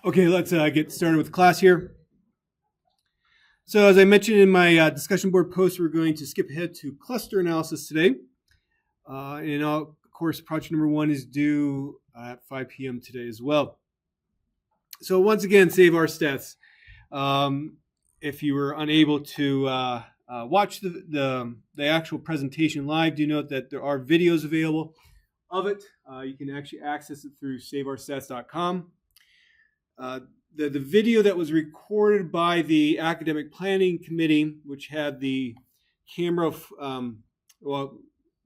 Okay, let's get started with class here. So as I mentioned in my discussion board post, we're going to skip ahead to cluster analysis today. Of course, project number 1 is due at 5 p.m. today as well. So once again, save our stats. If you were unable to watch the actual presentation live, do note that there are videos available of it. You can actually access it through saveourstats.com. The video that was recorded by the academic planning committee, which had the camera,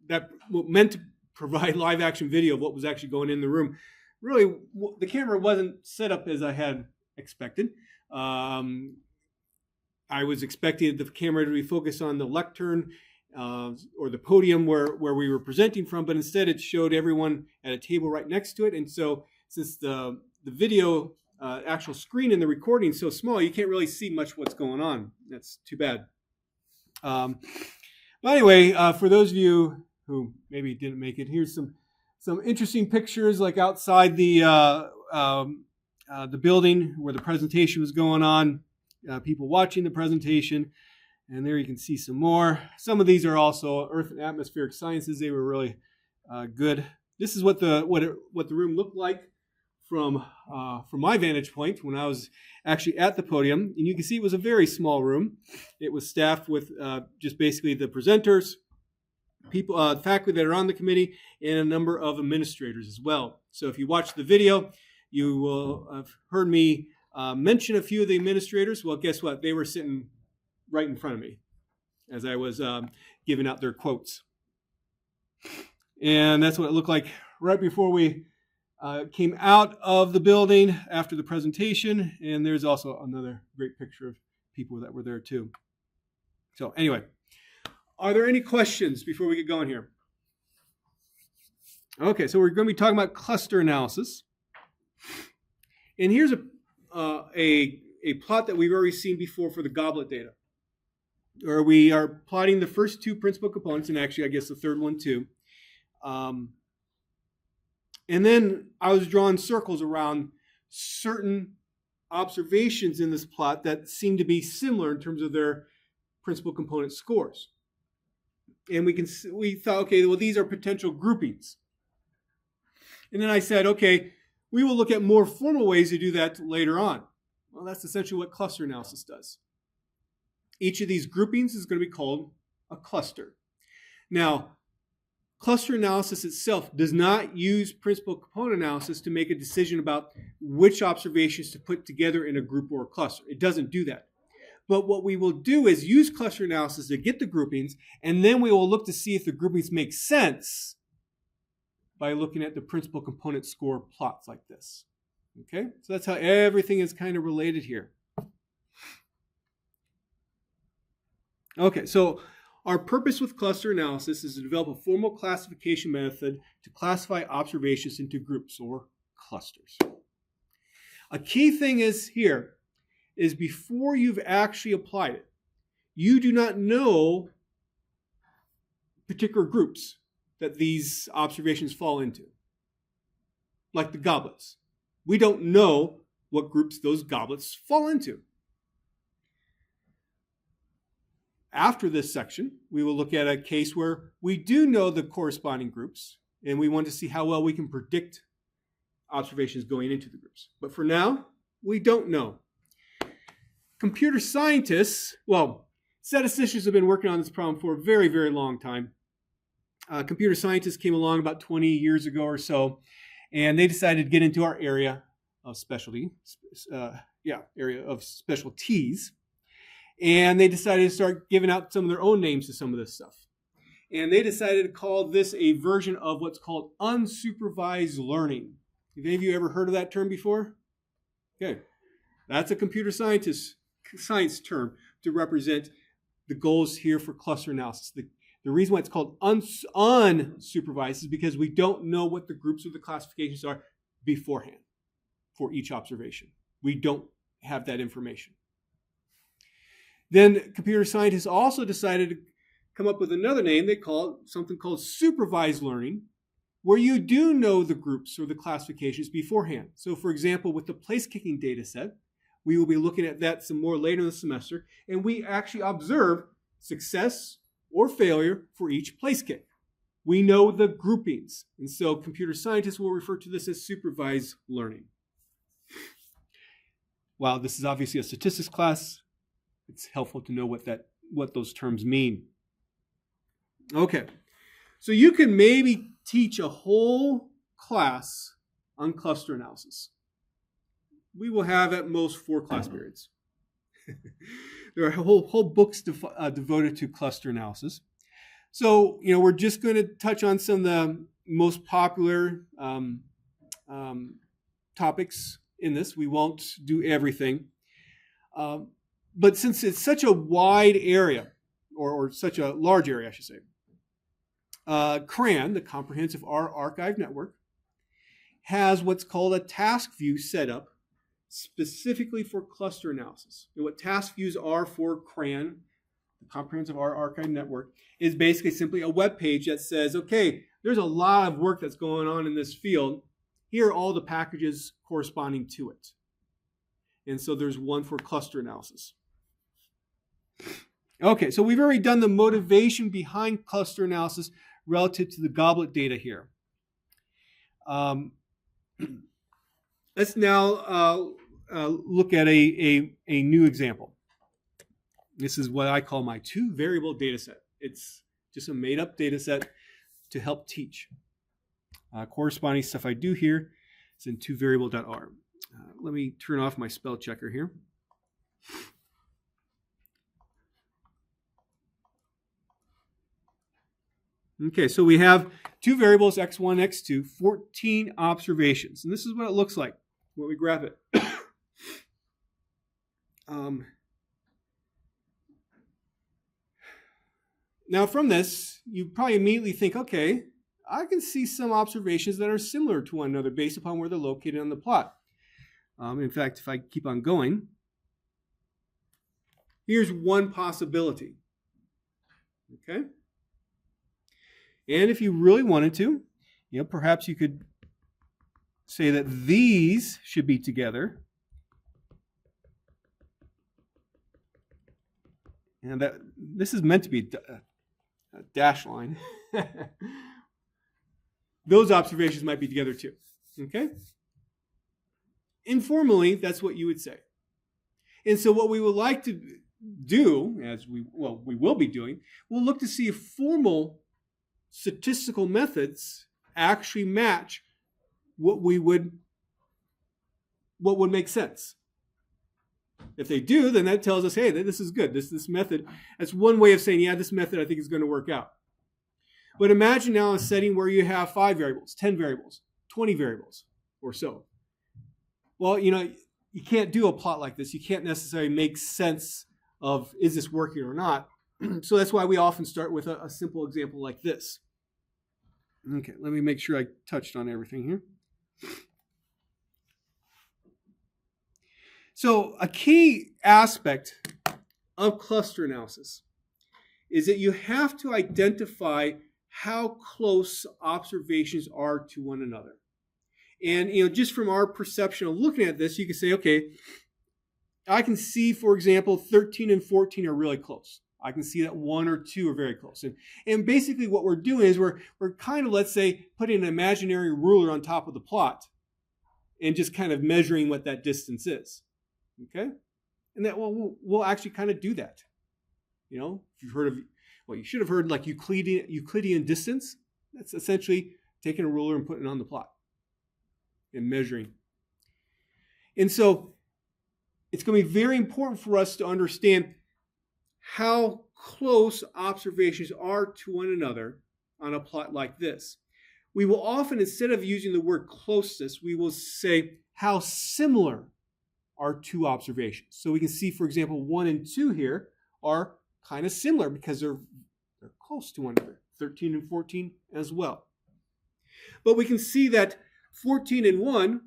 that meant to provide live action video of what was actually going in the room. Really, the camera wasn't set up as I had expected. I was expecting the camera to be focused on the lectern or the podium where we were presenting from, but instead it showed everyone at a table right next to it. And so since the video actual screen in the recording is so small, you can't really see much what's going on. That's too bad. But anyway, for those of you who maybe didn't make it, here's some interesting pictures, like outside the building where the presentation was going on, people watching the presentation, and there you can see some more. Some of these are also Earth and Atmospheric Sciences. They were really good. This is what the room looked like from my vantage point when I was actually at the podium. And you can see it was a very small room. It was staffed with just basically the presenters, people, faculty that are on the committee, and a number of administrators as well. So if you watch the video, you will have heard me mention a few of the administrators. Well, guess what? They were sitting right in front of me as I was giving out their quotes. And that's what it looked like right before we came out of the building after the presentation, and there's also another great picture of people that were there too. So anyway, are there any questions before we get going here? Okay, so we're going to be talking about cluster analysis. And here's a plot that we've already seen before for the goblet data, where we are plotting the first 2 principal components, and actually I guess the third one too. And then I was drawing circles around certain observations in this plot that seem to be similar in terms of their principal component scores. And we thought, okay, well, these are potential groupings. And then I said, okay, we will look at more formal ways to do that later on. Well, that's essentially what cluster analysis does. Each of these groupings is going to be called a cluster. Now, cluster analysis itself does not use principal component analysis to make a decision about which observations to put together in a group or a cluster. It doesn't do that. But what we will do is use cluster analysis to get the groupings, and then we will look to see if the groupings make sense by looking at the principal component score plots like this. Okay, so that's how everything is kind of related here. Okay, so our purpose with cluster analysis is to develop a formal classification method to classify observations into groups or clusters. A key thing is before you've actually applied it, you do not know particular groups that these observations fall into, like the goblets. We don't know what groups those goblets fall into. After this section, we will look at a case where we do know the corresponding groups, and we want to see how well we can predict observations going into the groups. But for now, we don't know. Computer scientists, statisticians have been working on this problem for a very, very long time. Computer scientists came along about 20 years ago or so, and they decided to get into our area of specialties. And they decided to start giving out some of their own names to some of this stuff. And they decided to call this a version of what's called unsupervised learning. Have any of you ever heard of that term before? Okay. That's a computer science term to represent the goals here for cluster analysis. The reason why it's called unsupervised is because we don't know what the groups of the classifications are beforehand for each observation. We don't have that information. Then computer scientists also decided to come up with another name. They call it something called supervised learning. where you do know the groups or the classifications beforehand. So for example, with the place kicking data set, we will be looking at that some more later in the semester, and we actually observe success or failure for each place kick. We know the groupings, and so computer scientists will refer to this as supervised learning. While this is obviously a statistics class, it's helpful to know what those terms mean. Okay, so you can maybe teach a whole class on cluster analysis. We will have at most 4 class periods. There are whole books devoted to cluster analysis. So, we're just going to touch on some of the most popular topics in this. We won't do everything. But since it's such a wide area, or such a large area, I should say, CRAN, the Comprehensive R Archive Network, has what's called a task view set up specifically for cluster analysis. And what task views are for CRAN, the Comprehensive R Archive Network, is basically simply a web page that says, okay, there's a lot of work that's going on in this field. Here are all the packages corresponding to it. And so there's one for cluster analysis. Okay, so we've already done the motivation behind cluster analysis relative to the goblet data here. Let's now look at a new example. This is what I call my 2-variable data set. It's just a made-up data set to help teach. Corresponding stuff I do here is in 2variable.r. Let me turn off my spell checker here. Okay, so we have 2 variables, x1, x2, 14 observations. And this is what it looks like when we graph it. Now from this, you probably immediately think, okay, I can see some observations that are similar to one another based upon where they're located on the plot. In fact, if I keep on going, here's one possibility. Okay? And if you really wanted to, perhaps you could say that these should be together. And that this is meant to be a dash line. Those observations might be together too. Okay? Informally, that's what you would say. And so what we would like to do, we will be doing, we'll look to see if formal statistical methods actually match what would make sense. If they do, then that tells us, hey, this is good. This method, that's one way of saying, yeah, this method I think is going to work out. But imagine now a setting where you have 5 variables, 10 variables, 20 variables or so. Well, you can't do a plot like this. You can't necessarily make sense of, is this working or not? So that's why we often start with a simple example like this. Okay, let me make sure I touched on everything here. So a key aspect of cluster analysis is that you have to identify how close observations are to one another. And just from our perception of looking at this, you can say, okay, I can see, for example, 13 and 14 are really close. I can see that 1 or 2 are very close. And basically what we're doing is we're kind of, let's say, putting an imaginary ruler on top of the plot and just kind of measuring what that distance is. Okay? And that we'll actually kind of do that. If you've heard of, you should have heard like Euclidean distance. That's essentially taking a ruler and putting it on the plot and measuring. And so it's going to be very important for us to understand how close observations are to one another on a plot like this. We will often, instead of using the word closeness, we will say how similar are 2 observations. So we can see, for example, 1 and 2 here are kind of similar because they're close to one another. 13 and 14 as well. But we can see that 14 and 1,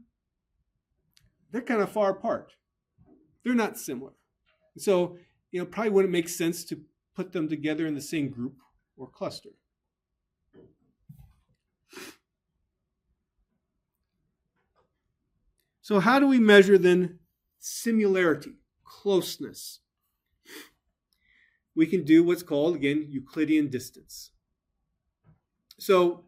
they're kind of far apart. They're not similar. So, probably wouldn't make sense to put them together in the same group or cluster. So how do we measure then similarity, closeness? We can do what's called, again, Euclidean distance. So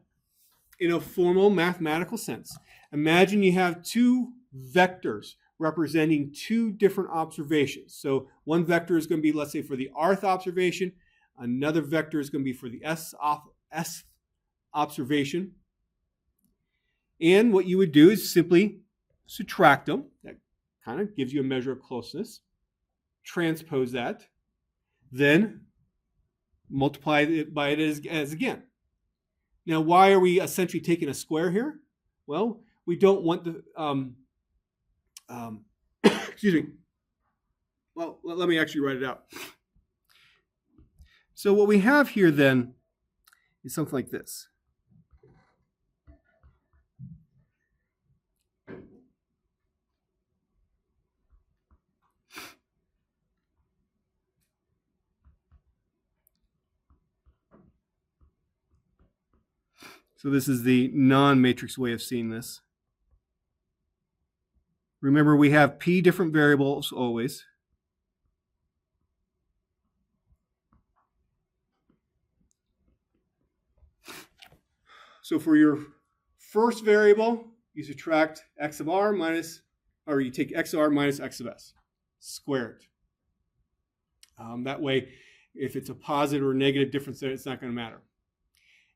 in a formal mathematical sense, imagine you have two vectors representing two different observations. So one vector is going to be, let's say, for the rth observation. Another vector is going to be for the s observation. And what you would do is simply subtract them. That kind of gives you a measure of closeness. Transpose that. Then multiply it by it as again. Now, why are we essentially taking a square here? Well, we don't want the, excuse me. Well, let me actually write it out. So what we have here then is something like this. So this is the non-matrix way of seeing this. Remember, we have p different variables always. So for your first variable, you subtract x of r minus, or you take x of r minus x of s, square it. That way, if it's a positive or negative difference there, it's not going to matter.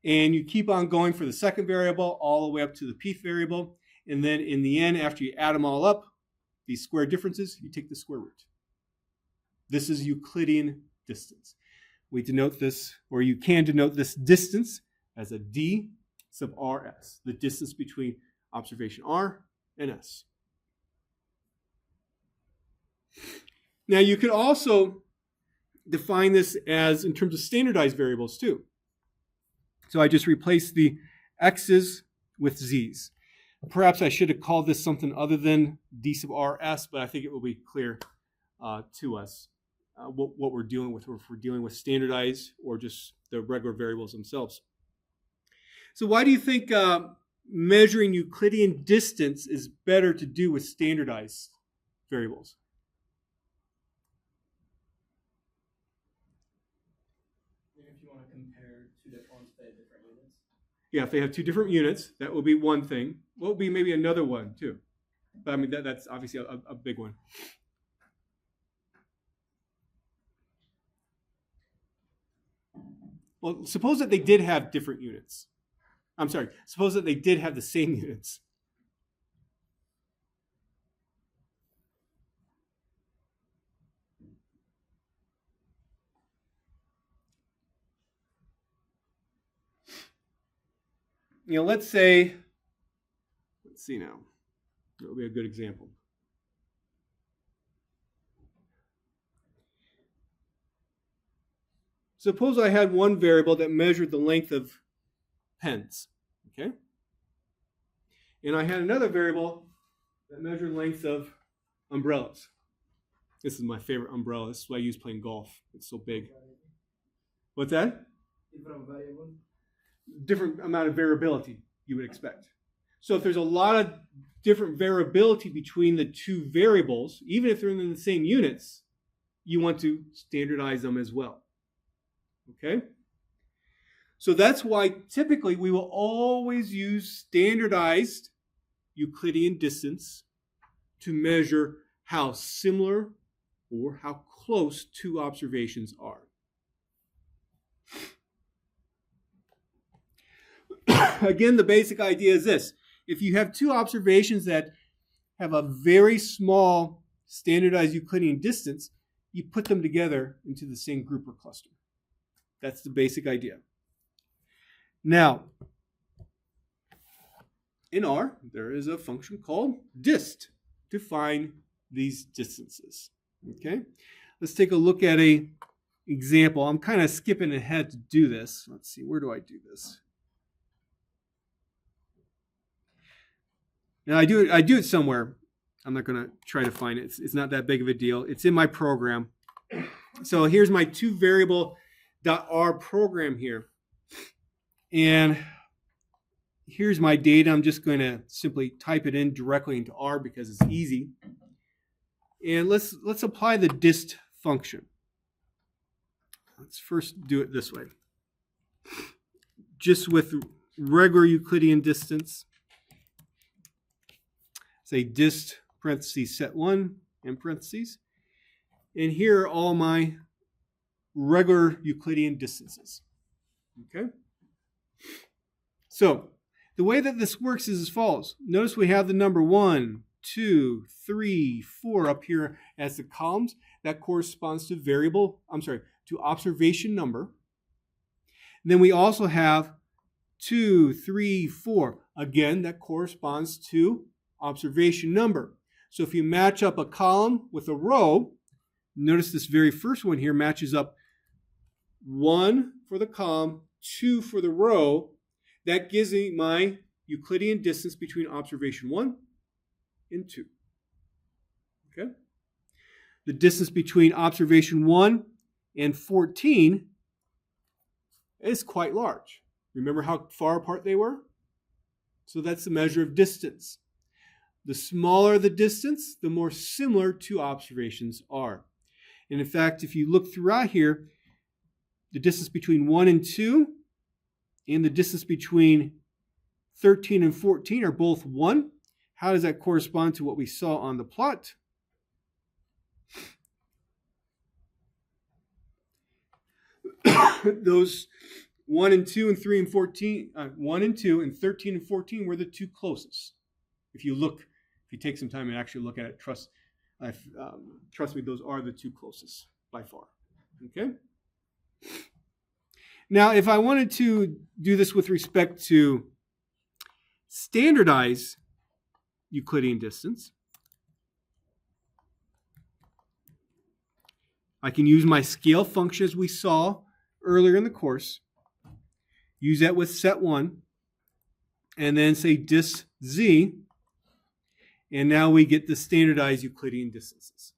And you keep on going for the second variable all the way up to the pth variable. And then in the end, after you add them all up, these square differences, you take the square root. This is Euclidean distance. We denote this, or you can denote this distance as a d sub rs, the distance between observation r and s. Now you could also define this as in terms of standardized variables too. So I just replaced the x's with z's. Perhaps I should have called this something other than d sub rs, but I think it will be clear to us what we're dealing with, or if we're dealing with standardized or just the regular variables themselves. So why do you think measuring Euclidean distance is better to do with standardized variables? If you want to compare two different ones, they have different units. Yeah, if they have two different units, that will be one thing. What would be maybe another one too? But I mean, that's obviously a big one. Well, suppose that they did have different units. I'm sorry, suppose that they did have the same units. You know, let's see now. That would be a good example. Suppose I had one variable that measured the length of pens, okay? And I had another variable that measured lengths of umbrellas. This is my favorite umbrella. This is what I use playing golf. It's so big. What's that? Different variable. Different amount of variability you would expect. So if there's a lot of different variability between the two variables, even if they're in the same units, you want to standardize them as well. Okay? So that's why typically we will always use standardized Euclidean distance to measure how similar or how close two observations are. Again, the basic idea is this. If you have two observations that have a very small standardized Euclidean distance, you put them together into the same group or cluster. That's the basic idea. Now, in R, there is a function called dist to find these distances. Okay? Let's take a look at an example. I'm kind of skipping ahead to do this. Let's see, where do I do this? Now, I do it somewhere. I'm not going to try to find it. It's not that big of a deal. It's in my program. So here's my two variable .r program here. And here's my data. I'm just going to simply type it in directly into R because it's easy. And let's apply the dist function. Let's first do it this way. Just with regular Euclidean distance. Say dist parentheses set1 and parentheses. And here are all my regular Euclidean distances. Okay? So the way that this works is as follows. Notice we have the number 1, 2, 3, 4 up here as the columns. That corresponds to to observation number. And then we also have 2, 3, 4. Again, that corresponds to observation number. So if you match up a column with a row, notice this very first one here matches up 1 for the column, 2 for the row. That gives me my Euclidean distance between observation 1 and 2. Okay? The distance between observation 1 and 14 is quite large. Remember how far apart they were? So that's the measure of distance. The smaller the distance, the more similar two observations are. And in fact, if you look throughout here, the distance between 1 and 2 and the distance between 13 and 14 are both 1. How does that correspond to what we saw on the plot? Those 1 and 2 and 3 and 14, 1 and 2 and 13 and 14 were the two closest. If you take some time and actually look at it, trust me, those are the two closest by far. Okay? Now, if I wanted to do this with respect to standardize Euclidean distance, I can use my scale function as we saw earlier in the course, use that with set 1, and then say dist z, and now we get the standardized Euclidean distances.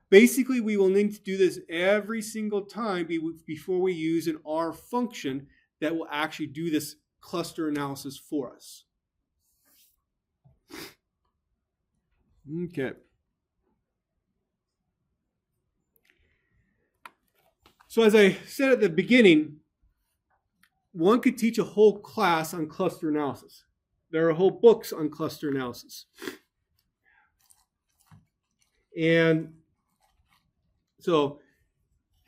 Basically, we will need to do this every single time before we use an R function that will actually do this cluster analysis for us. Okay. So as I said at the beginning, one could teach a whole class on cluster analysis. There are whole books on cluster analysis. And so,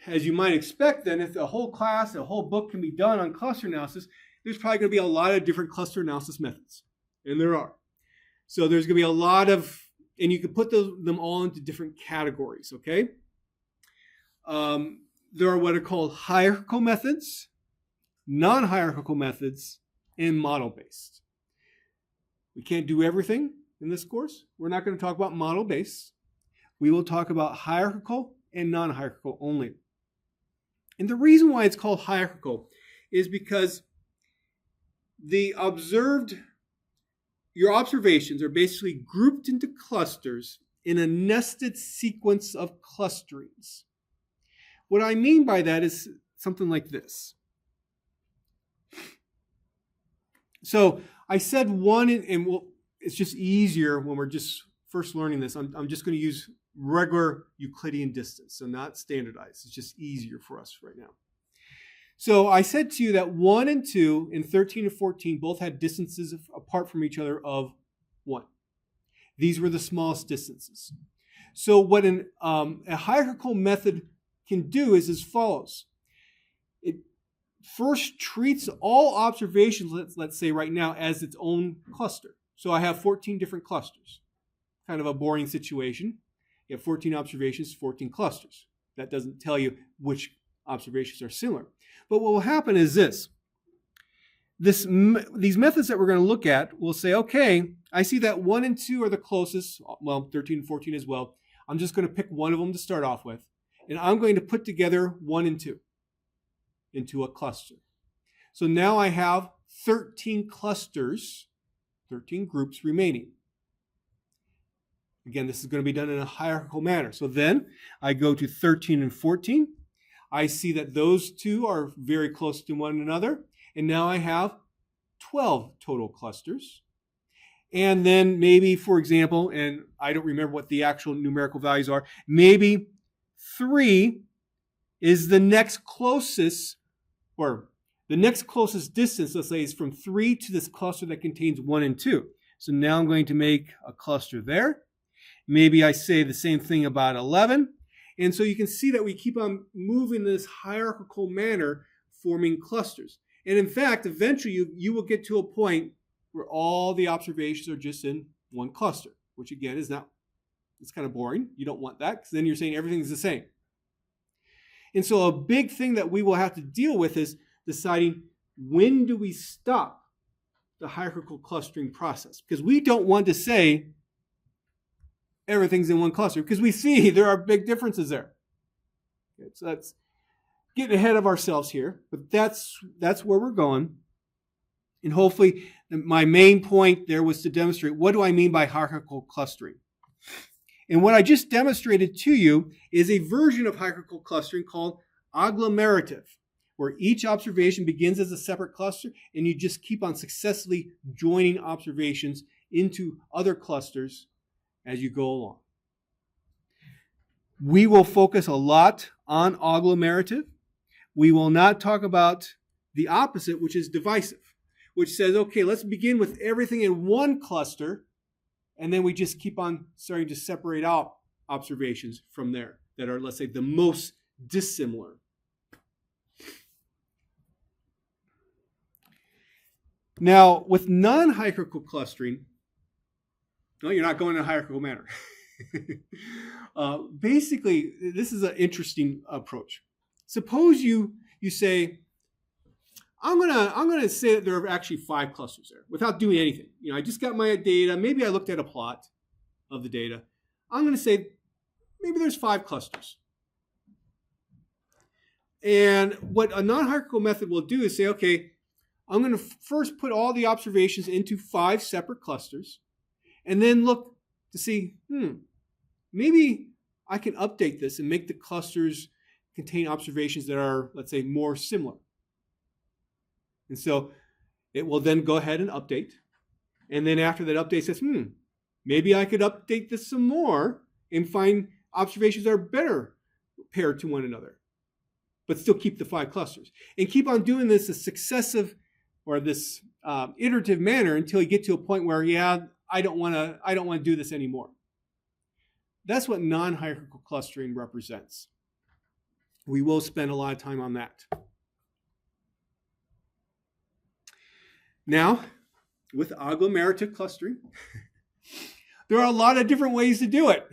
as you might expect then, if a whole class, a whole book can be done on cluster analysis, there's probably going to be a lot of different cluster analysis methods. And there are. So there's going to be a lot of, and you can put them all into different categories, okay? There are what are called hierarchical methods, non-hierarchical methods, and model-based. We can't do everything in this course. We're not going to talk about model-based. We will talk about hierarchical and non-hierarchical only. And the reason why it's called hierarchical is because your observations are basically grouped into clusters in a nested sequence of clusterings. What I mean by that is something like this. So I said one, and it's just easier when we're just first learning this. I'm just going to use regular Euclidean distance, so not standardized. It's just easier for us right now. So I said to you that 1 and 2 and 13 and 14 both had distances apart from each other of 1. These were the smallest distances. So what a hierarchical method can do is as follows. It first treats all observations, let's say right now, as its own cluster. So I have 14 different clusters. Kind of a boring situation. You have 14 observations, 14 clusters. That doesn't tell you which observations are similar. But what will happen is this. These methods that we're going to look at will say, okay, I see that 1 and 2 are the closest, well, 13 and 14 as well. I'm just going to pick one of them to start off with. And I'm going to put together 1 and 2 into a cluster. So now I have 13 clusters, 13 groups remaining. Again, this is going to be done in a hierarchical manner. So then I go to 13 and 14. I see that those two are very close to one another. And now I have 12 total clusters. And then maybe, for example, and I don't remember what the actual numerical values are, maybe 3 is the next closest, or the next closest distance, let's say, is from 3 to this cluster that contains 1 and 2. So now I'm going to make a cluster there. Maybe I say the same thing about 11. And so you can see that we keep on moving in this hierarchical manner, forming clusters. And in fact, eventually you will get to a point where all the observations are just in one cluster, which again is not, it's kind of boring. You don't want that because then you're saying everything's the same. And so a big thing that we will have to deal with is deciding when do we stop the hierarchical clustering process, because we don't want to say everything's in one cluster because we see there are big differences there. Okay, so that's getting ahead of ourselves here, but that's where we're going. And hopefully my main point there was to demonstrate what do I mean by hierarchical clustering. And what I just demonstrated to you is a version of hierarchical clustering called agglomerative, where each observation begins as a separate cluster and you just keep on successfully joining observations into other clusters as you go along. We will focus a lot on agglomerative. We will not talk about the opposite, which is divisive, which says, okay, let's begin with everything in one cluster, and then we just keep on starting to separate out observations from there that are, let's say, the most dissimilar. Now, with non-hierarchical clustering, no, you're not going in a hierarchical manner. Basically, this is an interesting approach. Suppose you say, I'm gonna say that there are actually 5 clusters there without doing anything. You know, I just got my data. Maybe I looked at a plot of the data. I'm gonna say maybe there's 5 clusters. And what a non-hierarchical method will do is say, okay, I'm going to first put all the observations into 5 separate clusters and then look to see, maybe I can update this and make the clusters contain observations that are, let's say, more similar. And so it will then go ahead and update. And then after that update says, maybe I could update this some more and find observations that are better paired to one another, but still keep the 5 clusters. And keep on doing this as successive or this iterative manner until you get to a point where, I don't want to do this anymore. That's what non-hierarchical clustering represents. We will spend a lot of time on that. Now, with agglomerative clustering, there are a lot of different ways to do it.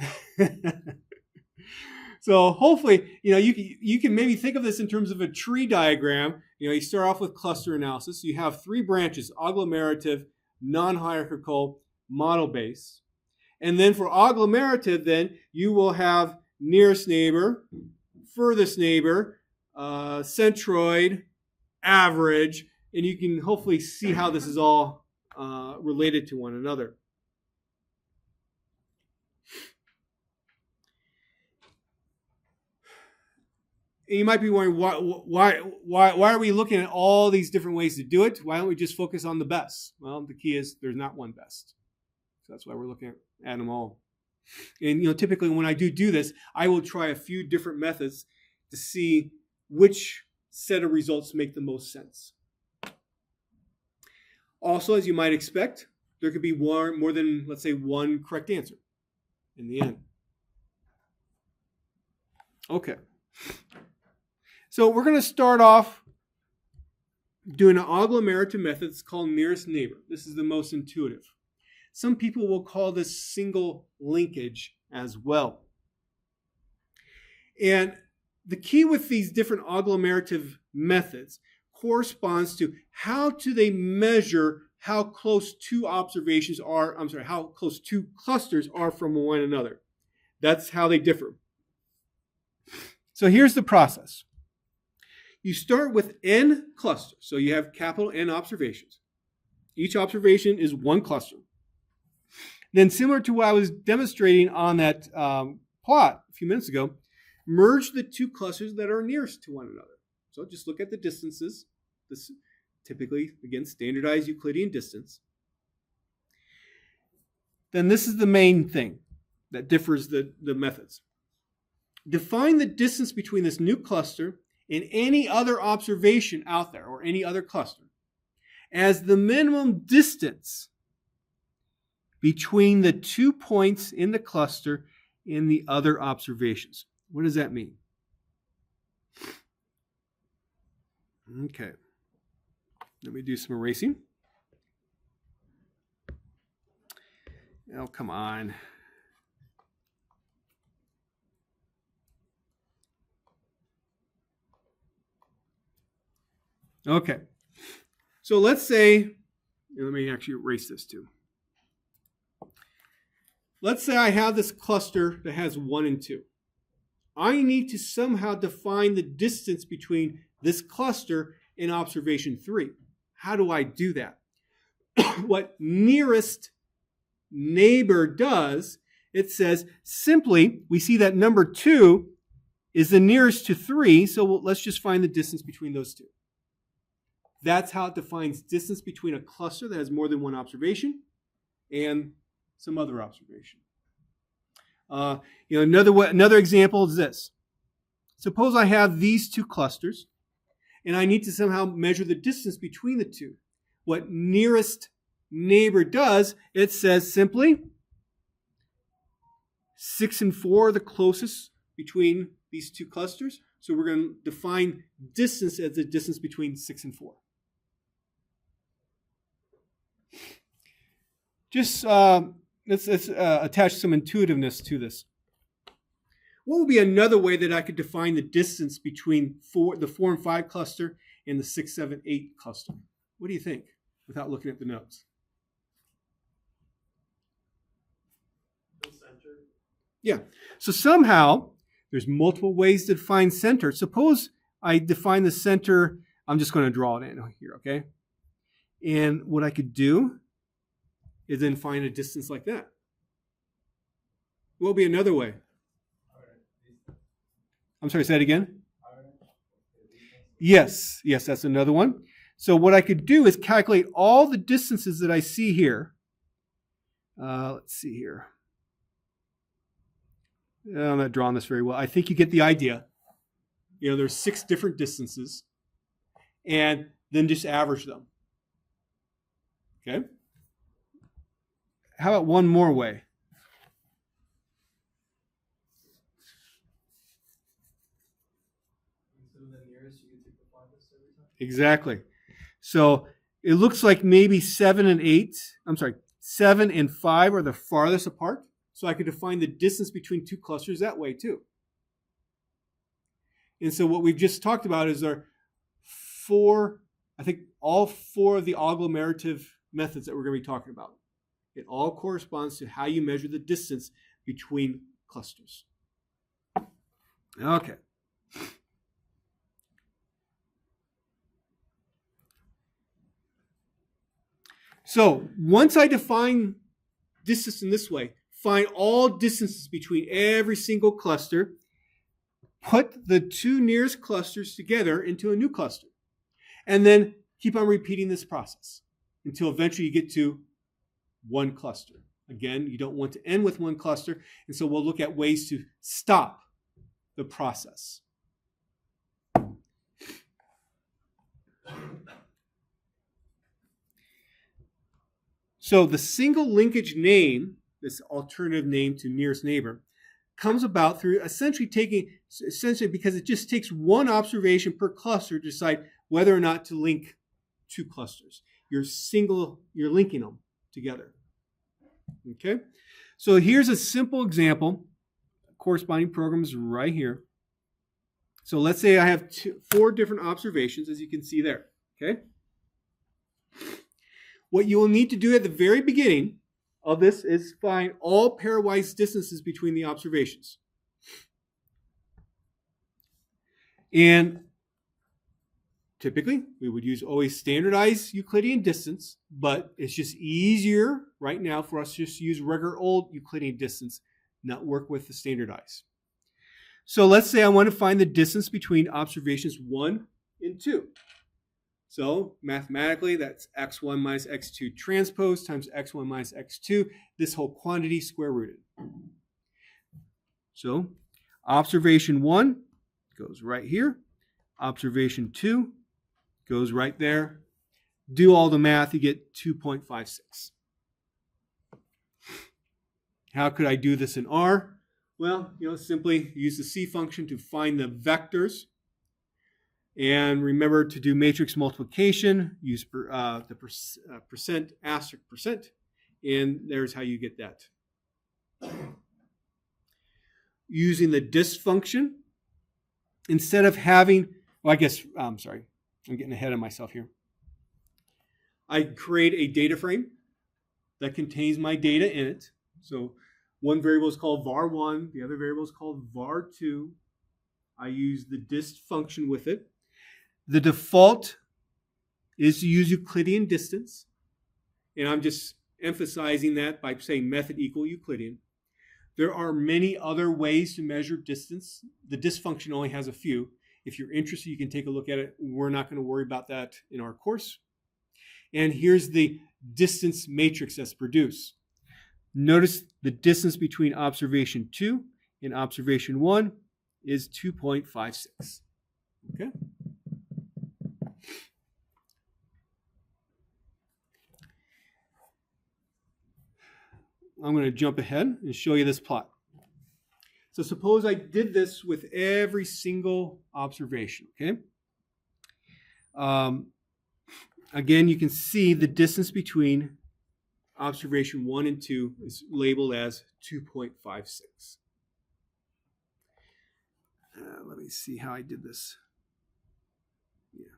So hopefully, you can maybe think of this in terms of a tree diagram. You start off with cluster analysis. You have 3 branches: agglomerative, non-hierarchical, model-based. And then for agglomerative, then you will have nearest neighbor, furthest neighbor, centroid, average, and you can hopefully see how this is all related to one another. And you might be wondering, why are we looking at all these different ways to do it? Why don't we just focus on the best? Well, the key is there's not one best. So that's why we're looking at them all. And typically when I do this, I will try a few different methods to see which set of results make the most sense. Also, as you might expect, there could be more than, let's say, one correct answer in the end. Okay. So we're going to start off doing an agglomerative method. It's called nearest neighbor. This is the most intuitive. Some people will call this single linkage as well. And the key with these different agglomerative methods corresponds to how do they measure how close 2 observations are, how close 2 clusters are from one another. That's how they differ. So here's the process. You start with n clusters. So you have capital N observations. Each observation is 1 cluster. Then similar to what I was demonstrating on that plot a few minutes ago, merge the 2 clusters that are nearest to one another. So just look at the distances. typically, again, standardized Euclidean distance, then this is the main thing that differs the methods. Define the distance between this new cluster and any other observation out there, or any other cluster, as the minimum distance between the 2 points in the cluster and the other observations. What does that mean? Okay. Let me do some erasing. Oh, come on. Okay. So let's say, let me actually erase this too. Let's say I have this cluster that has 1 and 2. I need to somehow define the distance between this cluster and observation 3. How do I do that? What nearest neighbor does, it says simply, we see that number 2 is the nearest to 3, so let's just find the distance between those two. That's how it defines distance between a cluster that has more than one observation and some other observation. Another example is this. Suppose I have these two clusters, and I need to somehow measure the distance between the two. What nearest neighbor does, it says simply 6 and 4 are the closest between these two clusters. So we're going to define distance as the distance between 6 and 4. Just let's attach some intuitiveness to this. What would be another way that I could define the distance between the 4 and 5 cluster and the 6, 7, 8 cluster? What do you think, without looking at the notes? The center. Yeah. So somehow there's multiple ways to define center. Suppose I define the center. I'm just going to draw it in here, okay? And what I could do is then find a distance like that. What would be another way? I'm sorry, say that again? Yes, that's another one. So what I could do is calculate all the distances that I see here. Let's see here. I'm not drawing this very well. I think you get the idea. There's 6 different distances, and then just average them. Okay? How about one more way? Exactly. So it looks like maybe 7 and 5 are the farthest apart. So I could define the distance between two clusters that way too. And so what we've just talked about is our all 4 of the agglomerative methods that we're going to be talking about. It all corresponds to how you measure the distance between clusters. Okay. So once I define distance in this way, find all distances between every single cluster, put the 2 nearest clusters together into a new cluster, and then keep on repeating this process until eventually you get to one cluster. Again, you don't want to end with one cluster, and so we'll look at ways to stop the process. So the single linkage name, this alternative name to nearest neighbor, comes about through essentially because it just takes one observation per cluster to decide whether or not to link 2 clusters. You're linking them together. Okay? So here's a simple example. Corresponding program is right here. So let's say I have 4 different observations, as you can see there. Okay? What you will need to do at the very beginning of this is find all pairwise distances between the observations. And typically, we would use always standardized Euclidean distance, but it's just easier right now for us to just use regular old Euclidean distance, not work with the standardized. So let's say I want to find the distance between observations 1 and 2. So mathematically, that's x1 minus x2 transpose times x1 minus x2, this whole quantity square rooted. So observation 1 goes right here. Observation 2 goes right there. Do all the math, you get 2.56. How could I do this in R? Well, simply use the C function to find the vectors. And remember to do matrix multiplication, use the percent asterisk percent, and there's how you get that. Using the dist function, instead of having, I'm getting ahead of myself here. I create a data frame that contains my data in it. So one variable is called var1, the other variable is called var2. I use the dist function with it. The default is to use Euclidean distance, and I'm just emphasizing that by saying method equal Euclidean. There are many other ways to measure distance. The dist function only has a few. If you're interested, you can take a look at it. We're not going to worry about that in our course. And here's the distance matrix that's produced. Notice the distance between observation 2 and observation 1 is 2.56. Okay? I'm going to jump ahead and show you this plot. So suppose I did this with every single observation, okay? Again, you can see the distance between observation 1 and 2 is labeled as 2.56. Let me see how I did this. Yeah.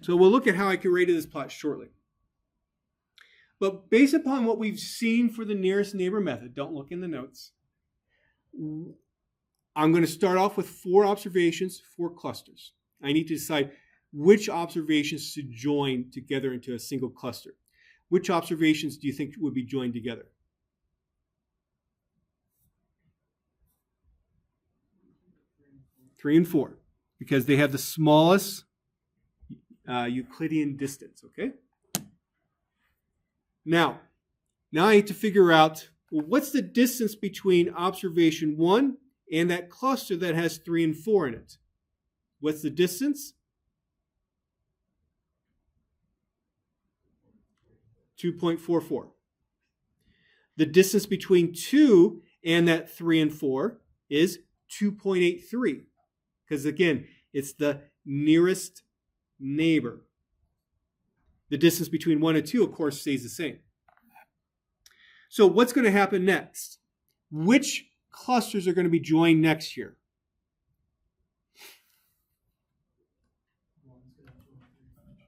So we'll look at how I can rate this plot shortly. But based upon what we've seen for the nearest neighbor method, don't look in the notes, I'm going to start off with 4 observations, 4 clusters. I need to decide which observations to join together into a single cluster. Which observations do you think would be joined together? Three and four, because they have the smallest Euclidean distance, okay? Now I need to figure out, well, what's the distance between observation 1 and that cluster that has 3 and 4 in it? What's the distance? 2.44. The distance between 2 and that 3 and 4 is 2.83. Because again, it's the nearest neighbor. The distance between 1 and 2, of course, stays the same. So what's going to happen next? Which clusters are going to be joined next here?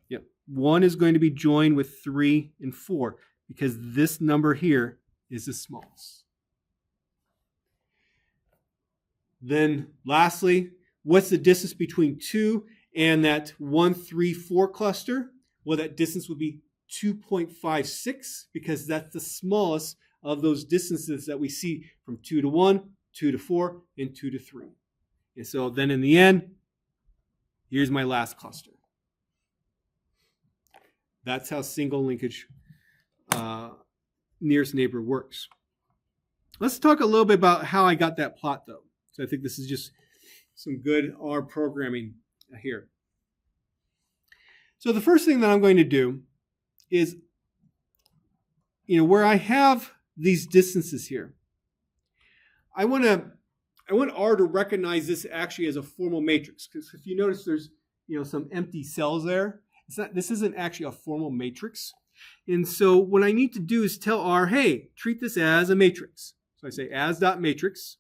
Yep. 1 is going to be joined with 3 and 4 because this number here is the smallest. Then lastly, what's the distance between 2 and that 1, 3, 4 cluster? Well, that distance would be 2.56 because that's the smallest of those distances that we see from 2 to 1, 2 to 4, and 2 to 3. And so then in the end, here's my last cluster. That's how single linkage nearest neighbor works. Let's talk a little bit about how I got that plot, though. So I think this is just some good R programming here. So the first thing that I'm going to do is, where I have these distances here, I want R to recognize this actually as a formal matrix. Because if you notice, there's some empty cells there. This isn't actually a formal matrix. And so what I need to do is tell R, hey, treat this as a matrix. So I say as.matrix,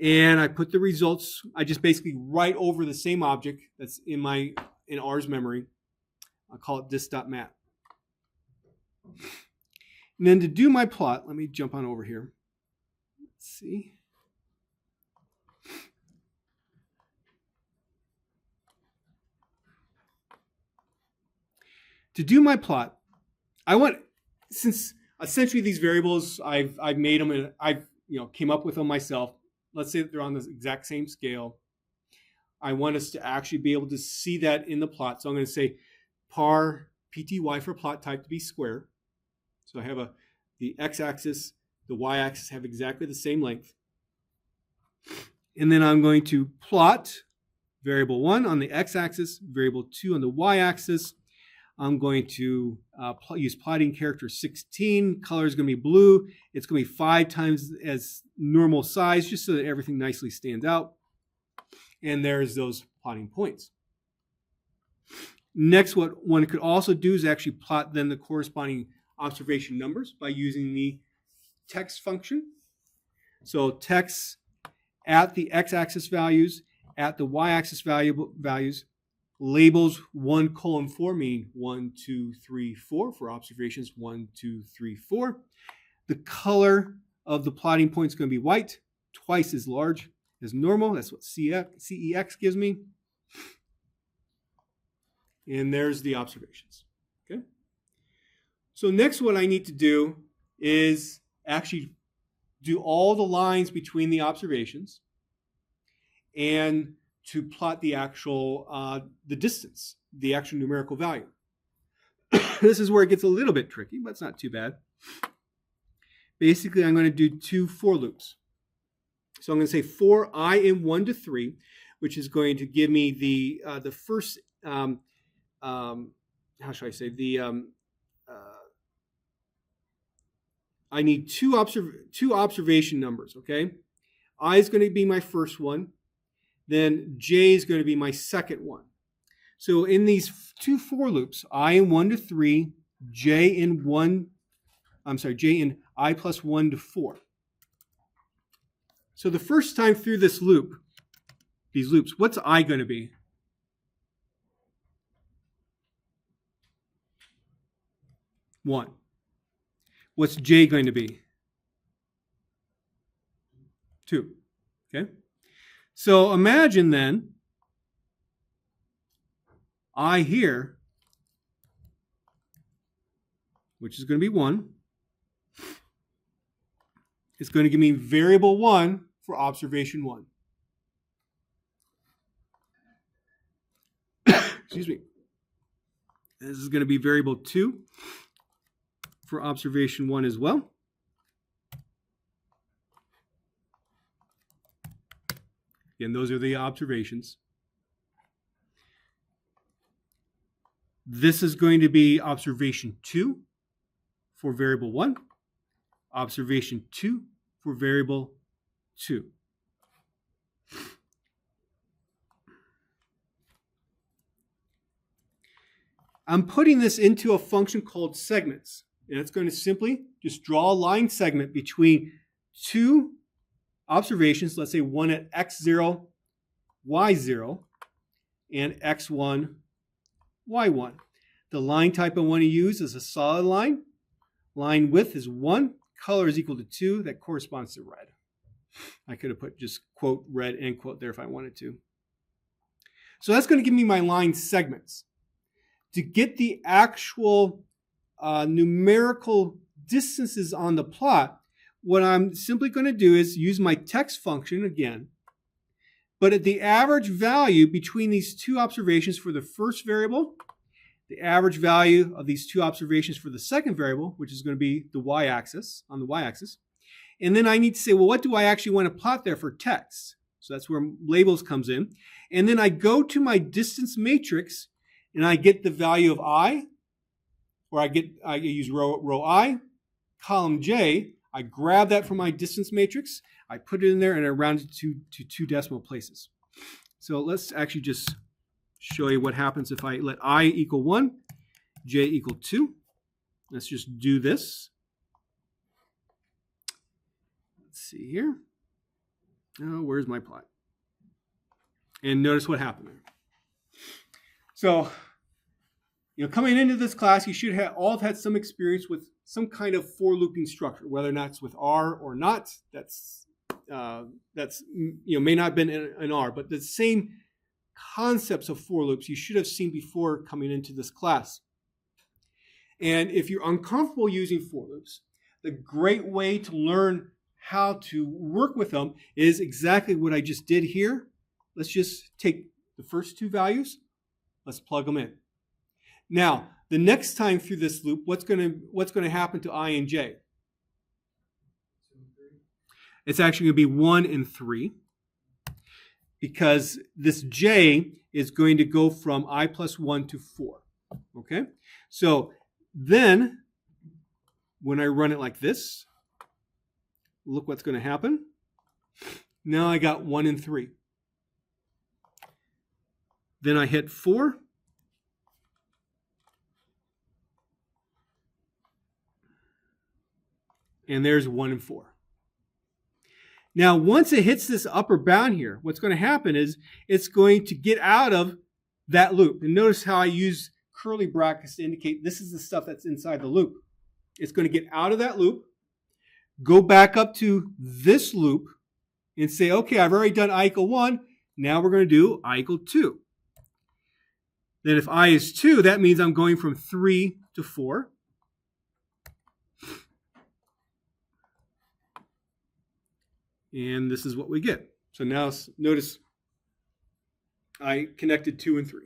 and I put the results. I just basically write over the same object that's in R's memory. I'll call it dis.mat. And then to do my plot, let me jump on over here. Let's see. To do my plot, since essentially these variables, I've made them and I've came up with them myself. Let's say that they're on the exact same scale. I want us to actually be able to see that in the plot. So I'm going to say par PTY for plot type to be square. So I have the x-axis, the y-axis have exactly the same length. And then I'm going to plot variable 1 on the x-axis, variable 2 on the y-axis. I'm going to use plotting character 16. Color is going to be blue. It's going to be 5 times as normal size, just so that everything nicely stands out. And there's those plotting points. Next, what one could also do is actually plot then the corresponding observation numbers by using the text function. So text at the x-axis values, at the y-axis values, labels 1:4, meaning 1, 2, 3, 4 for observations 1, 2, 3, 4. The color of the plotting point is going to be white, twice as large as normal. That's what CEX gives me. And there's the observations. Okay. So next what I need to do is actually do all the lines between the observations and to plot the actual, the distance, the actual numerical value. This is where it gets a little bit tricky, but it's not too bad. Basically, I'm going to do 2 for loops. So I'm going to say for I in 1 to 3, which is going to give me the first, how should I say, I need two observation numbers, okay? I is going to be my first one. Then J is going to be my second one. So in these 2 for loops, I in 1 to 3, J in I plus 1 to 4. So the first time through this loop, these loops, what's I going to be? One. What's J going to be? 2. Okay? So imagine then, I here, which is going to be 1, is going to give me variable 1 for observation 1. Excuse me. This is going to be variable 2 for observation 1 as well. Again, those are the observations. This is going to be observation 2 for variable 1. Observation 2 for variable 2. I'm putting this into a function called segments. And it's going to simply just draw a line segment between 2 observations, let's say one at x0, y0, and x1, y1. The line type I want to use is a solid line. Line width is 1. Color is equal to 2. That corresponds to red. I could have put just quote red end quote there if I wanted to. So that's going to give me my line segments. To get the actual numerical distances on the plot, what I'm simply going to do is use my text function again, but at the average value between these 2 observations for the first variable, the average value of these 2 observations for the second variable, which is going to be the y-axis, on the y-axis, and then I need to say, well, what do I actually want to plot there for text? So that's where labels comes in. And then I go to my distance matrix and I get the value of I, or I use row I, column J. I grab that from my distance matrix, I put it in there, and I round it to 2 decimal places. So let's actually just show you what happens if I let I equal 1, J equal 2. Let's just do this. Let's see here. Oh, where's my plot? And notice what happened there. So, coming into this class, you should have all have had some experience with some kind of for looping structure, whether or not it's with R or not. That's may not have been in R, but the same concepts of for loops you should have seen before coming into this class. And if you're uncomfortable using for loops, the great way to learn how to work with them is exactly what I just did here. Let's just take the first two values. Let's plug them in. Now, the next time through this loop, what's going to happen to I and j? It's actually going to be 1 and 3 because this j is going to go from I plus 1 to 4. Okay? So then, when I run it like this, look what's going to happen. Now I got 1 and 3. Then I hit 4. And there's 1 and 4. Now, once it hits this upper bound here, what's going to happen is it's going to get out of that loop. And notice how I use curly brackets to indicate this is the stuff that's inside the loop. It's going to get out of that loop, go back up to this loop, and say, okay, I've already done I equal 1. Now we're going to do I equal 2. Then if I is 2, that means I'm going from 3 to 4. And this is what we get. So now notice I connected 2 and 3.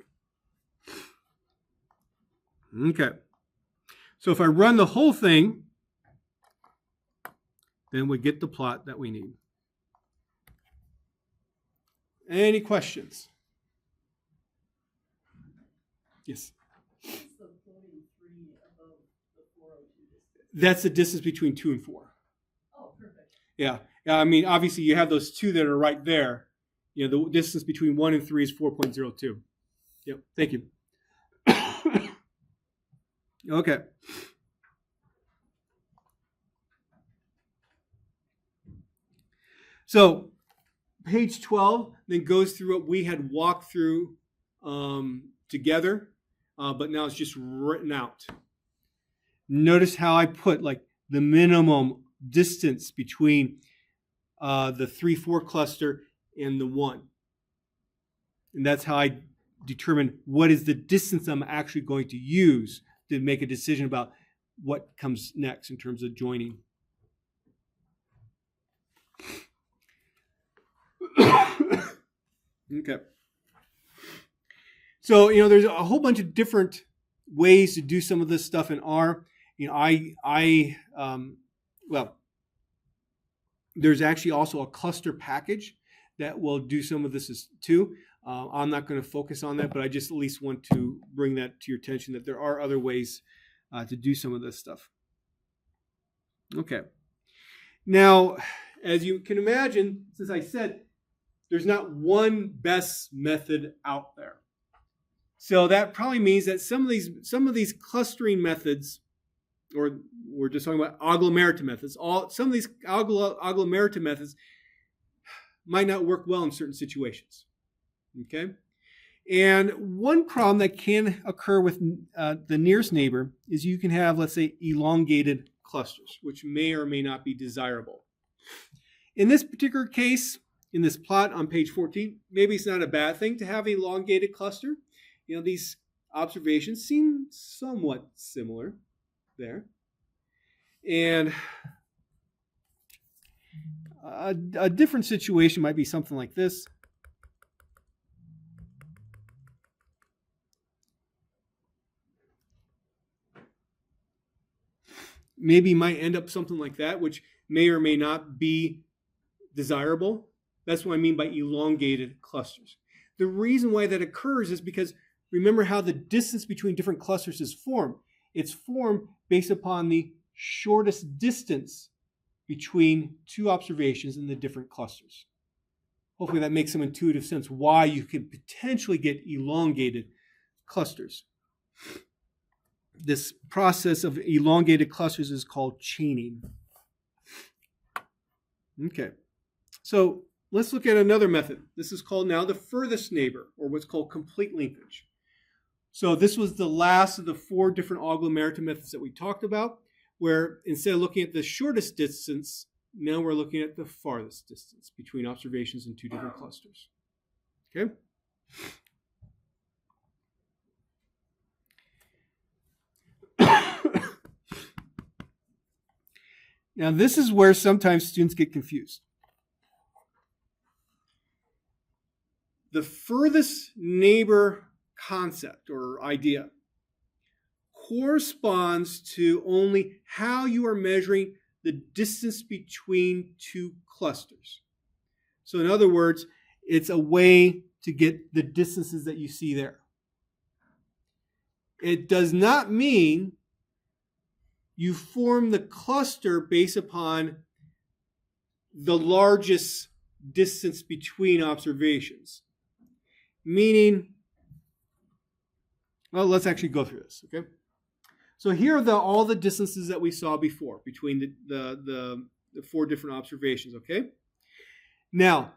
Okay. So if I run the whole thing, then we get the plot that we need. Any questions? Yes. What's the point 3 above the 402 distance? That's the distance between 2 and 4. Oh, perfect. Yeah. I mean, obviously, you have those two that are right there. You know, the distance between 1 and 3 is 4.02. Yep. Thank you. Okay. So, page 12 then goes through what we had walked through together, but now it's just written out. Notice how I put like the minimum distance between the 3-4 cluster and the 1. And that's how I determine what is the distance I'm actually going to use to make a decision about what comes next in terms of joining. Okay. So, you know, there's a whole bunch of different ways to do some of this stuff in R. You know, well, there's actually also a cluster package that will do some of this too. I'm not going to focus on that, but I just at least want to bring that to your attention that there are other ways to do some of this stuff. Okay. Now, as you can imagine, since I said there's not one best method out there. So that probably means that some of these clustering methods, or we're just talking about agglomerative methods, some of these agglomerative methods might not work well in certain situations. Okay? And one problem that can occur with the nearest neighbor is you can have, let's say, elongated clusters, which may or may not be desirable. In this particular case, in this plot on page 14, maybe it's not a bad thing to have an elongated cluster. You know, these observations seem somewhat similar there. And a different situation might be something like this. Maybe might end up something like that, which may or may not be desirable. That's what I mean by elongated clusters. The reason why that occurs is because remember how the distance between different clusters is formed. It's formed based upon the shortest distance between two observations in the different clusters. Hopefully that makes some intuitive sense why you could potentially get elongated clusters. This process of elongated clusters is called chaining. Okay, so let's look at another method. This is called now the furthest neighbor, or what's called complete linkage. So this was the last of the 4 different agglomerative methods that we talked about, where instead of looking at the shortest distance, now we're looking at the farthest distance between observations in 2 different clusters. Okay? Now this is where sometimes students get confused. the furthest neighbor concept or idea corresponds to only how you are measuring the distance between two clusters. So in other words, it's a way to get the distances that you see there. It does not mean you form the cluster based upon the largest distance between observations. Meaning, well, let's actually go through this, okay? So here are all the distances that we saw before between the four different observations, okay? Now,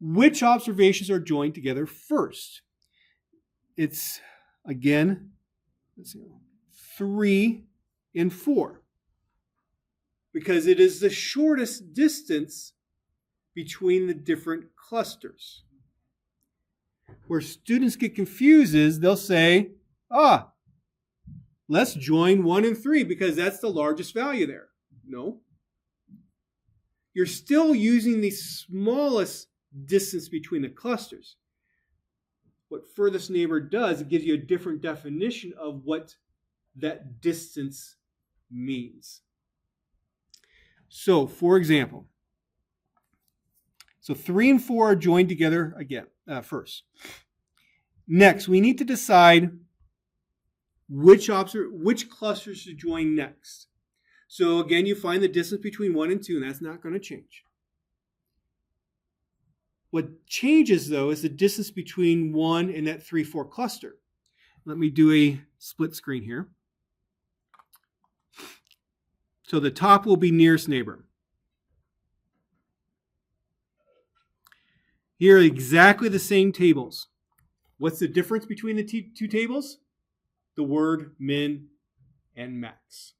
which observations are joined together first? It's, again, let's see, 3 and 4. Because it is the shortest distance between the different clusters. Where students get confused is they'll say, let's join 1 and 3 because that's the largest value there. No. You're still using the smallest distance between the clusters. What furthest neighbor does, it gives you a different definition of what that distance means. So, for example, 3 and 4 are joined together again first. Next, we need to decide which clusters to join next. So again, you find the distance between 1 and 2, and that's not going to change. What changes, though, is the distance between 1 and that 3-4 cluster. Let me do a split screen here. So the top will be nearest neighbor. Here are exactly the same tables. What's the difference between the two tables? The word min and max.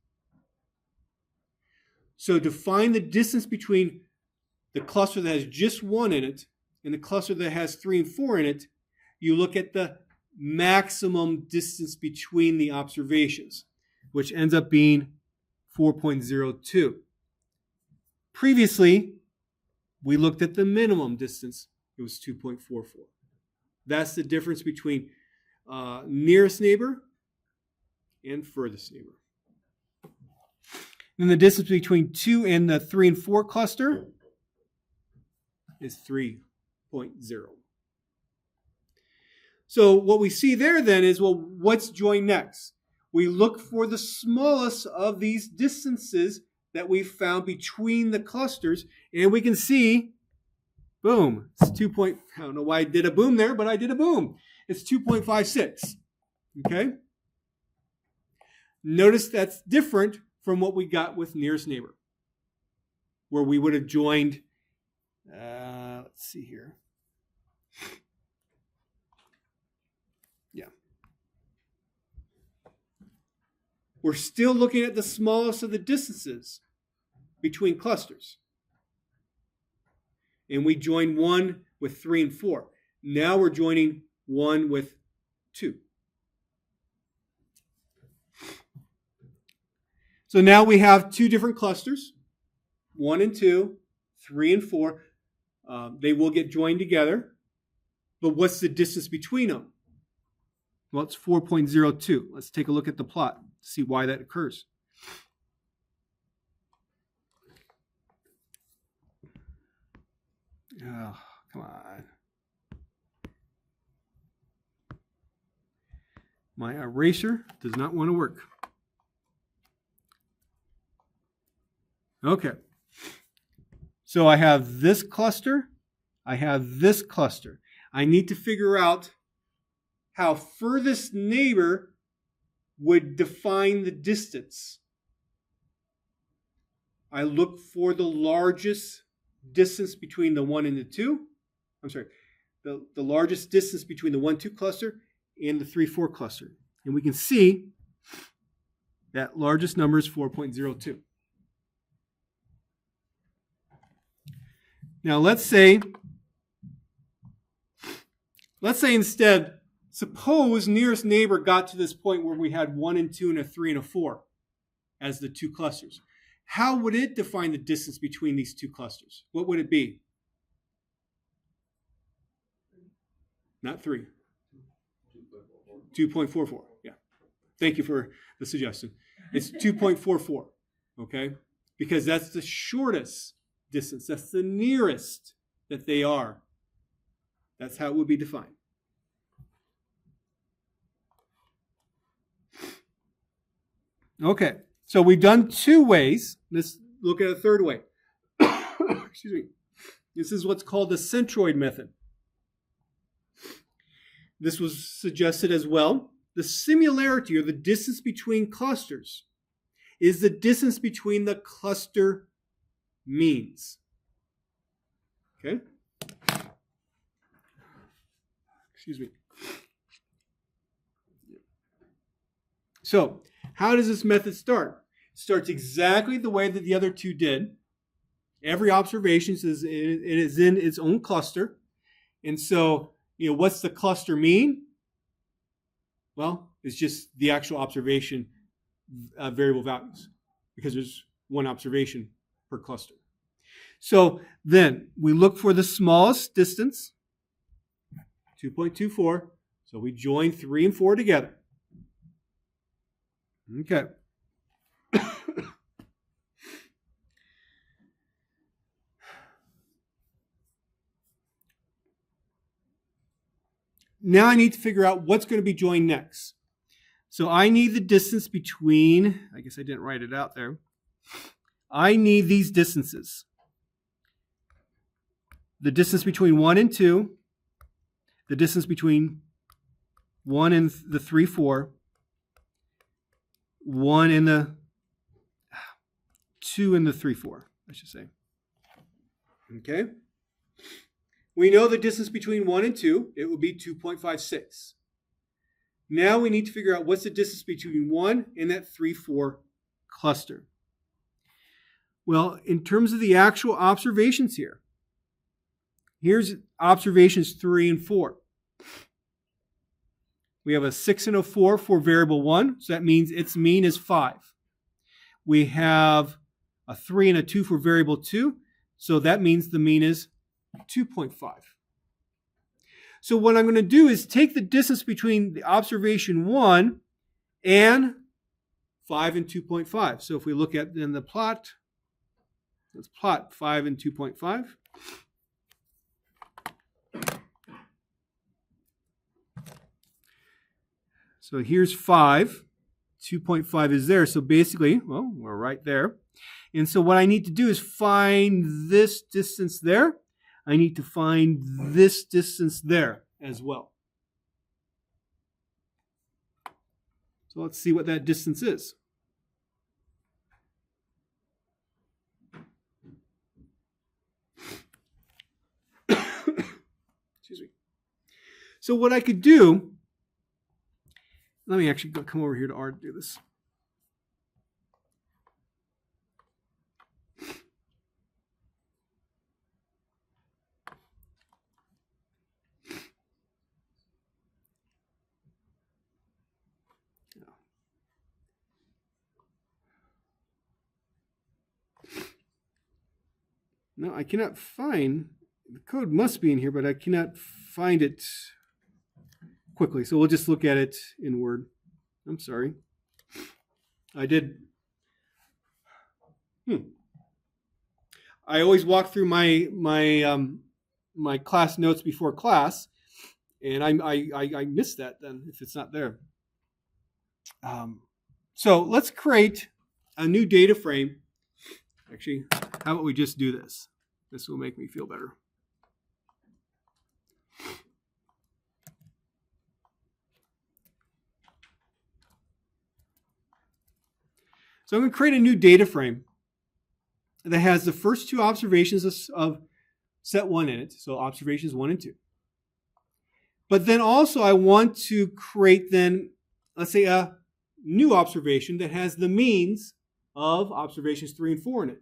So to find the distance between the cluster that has just 1 in it and the cluster that has 3 and 4 in it, you look at the maximum distance between the observations, which ends up being 4.02. Previously, we looked at the minimum distance. It was 2.44. That's the difference between nearest neighbor and furthest neighbor. And the distance between 2 and the 3 and 4 cluster is 3.0. So what we see there then is, well, what's joined next? We look for the smallest of these distances that we found between the clusters, and we can see, boom, it's 2. I don't know why I did a boom there, but I did a boom. It's 2.56. Okay? Notice that's different from what we got with nearest neighbor, where we would have joined, let's see here. Yeah. We're still looking at the smallest of the distances between clusters. And we joined 1 with 3 and 4. Now we're joining 1 with 2. So now we have 2 different clusters, 1 and 2, 3 and 4. They will get joined together. But what's the distance between them? Well, it's 4.02. Let's take a look at the plot to see why that occurs. Oh, come on. My eraser does not want to work. Okay. So I have this cluster. I have this cluster. I need to figure out how furthest neighbor would define the distance. I look for the largest distance between the 1 and the 2. I'm sorry, the largest distance between the 1-2 cluster and the 3-4 cluster. And we can see that largest number is 4.02. Now let's say instead, suppose nearest neighbor got to this point where we had 1 and 2 and a 3 and a 4 as the 2 clusters. How would it define the distance between these 2 clusters? What would it be? Not 3. 2.44. Yeah. Thank you for the suggestion. It's 2.44. Okay? Because that's the shortest distance. That's the nearest that they are. That's how it would be defined. Okay. So we've done 2 ways. Let's look at a third way. Excuse me. This is what's called the centroid method. This was suggested as well. The similarity, or the distance between clusters, is the distance between the cluster means. Okay? Excuse me. So, how does this method start? It starts exactly the way that the other 2 did. Every observation is in its own cluster. And so, what's the cluster mean? Well, it's just the actual observation variable values, because there's one observation per cluster. So then we look for the smallest distance, 2.24. So we join 3 and 4 together. Okay. Now I need to figure out what's going to be joined next. So I need the distance between, I guess I didn't write it out there. I need these distances. The distance between 1 and 2, the distance between 1 and the 3, 4, 1 and the 2 and the 3, 4, I should say. Okay? We know the distance between 1 and 2, it will be 2.56. Now we need to figure out what's the distance between 1 and that 3, 4 cluster. Well, in terms of the actual observations here, here's observations 3 and 4. We have a 6 and a 4 for variable 1, so that means its mean is 5. We have a 3 and a 2 for variable 2, so that means the mean is 2.5. So what I'm going to do is take the distance between the observation 1 and 5 and 2.5. So if we look at in the plot, let's plot 5 and 2.5. So here's 5. 2.5 is there. So basically, well, we're right there. And so what I need to do is find this distance there. I need to find this distance there as well. So let's see what that distance is. Excuse me. So what I could do, let me actually come over here to R to do this. No, I cannot find, the code must be in here, but I cannot find it quickly. So we'll just look at it in Word. I'm sorry. I did. I always walk through my class notes before class, and I missed that then if it's not there. So let's create a new data frame. Actually, how about we just do this? This will make me feel better. So I'm going to create a new data frame that has the first 2 observations of set 1 in it, so observations 1 and 2. But then also I want to create then, let's say, a new observation that has the means of observations 3 and 4 in it.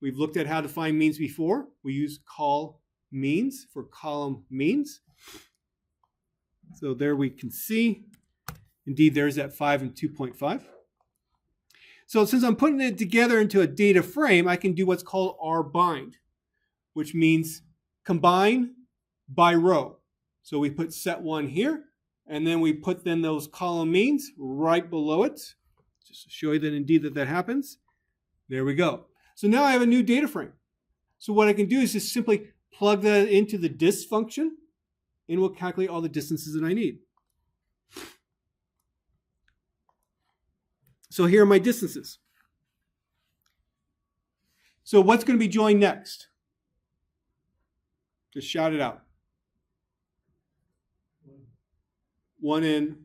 We've looked at how to find means before. We use call means for column means. So there we can see, indeed, there's that 5 and 2.5. So since I'm putting it together into a data frame, I can do what's called R bind, which means combine by row. So we put set 1 here, and then we put then those column means right below it, just to show you that indeed that happens. There we go. So now I have a new data frame. So what I can do is just simply plug that into the dist function, and we'll calculate all the distances that I need. So here are my distances. So what's going to be joined next? Just shout it out. 1 and,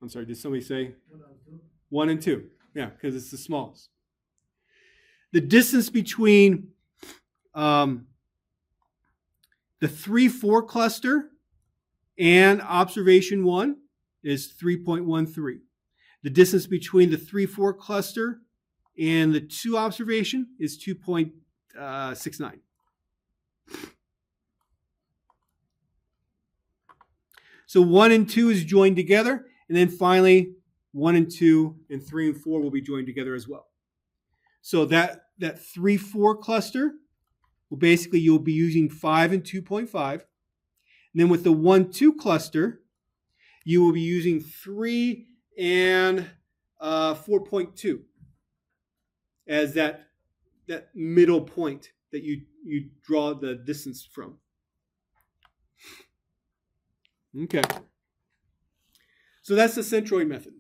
I'm sorry, did somebody say? 1 and 2. Yeah, because it's the smallest. The distance between the 3-4 cluster and observation 1 is 3.13. The distance between the 3-4 cluster and the 2 observation is 2.69. So 1 and 2 is joined together, and then finally 1 and 2 and 3 and 4 will be joined together as well. So that 3-4 cluster, well, basically you'll be using 5 and 2.5. And then with the 1-2 cluster, you will be using 3 and 4.2 as that middle point that you draw the distance from. Okay. So that's the centroid method.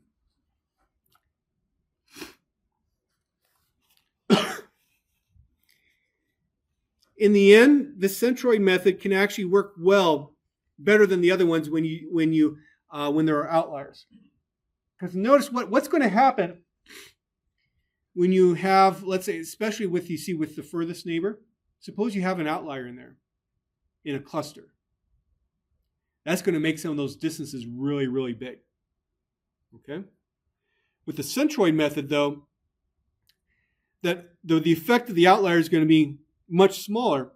In the end, the centroid method can actually work well, better than the other ones when there are outliers. Because notice what's going to happen when you have, let's say, especially with the furthest neighbor. Suppose you have an outlier in there, in a cluster. That's going to make some of those distances really, really big. Okay? With the centroid method, though, the effect of the outlier is going to be much smaller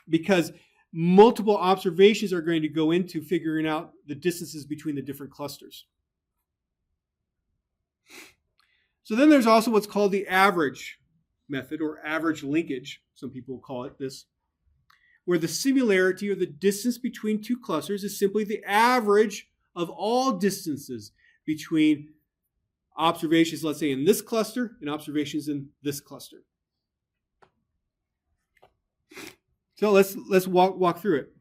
because multiple observations are going to go into figuring out the distances between the different clusters. So then there's also what's called the average method, or average linkage, some people call it this, where the similarity or the distance between 2 clusters is simply the average of all distances between observations, let's say in this cluster, and observations in this cluster. So let's walk through it.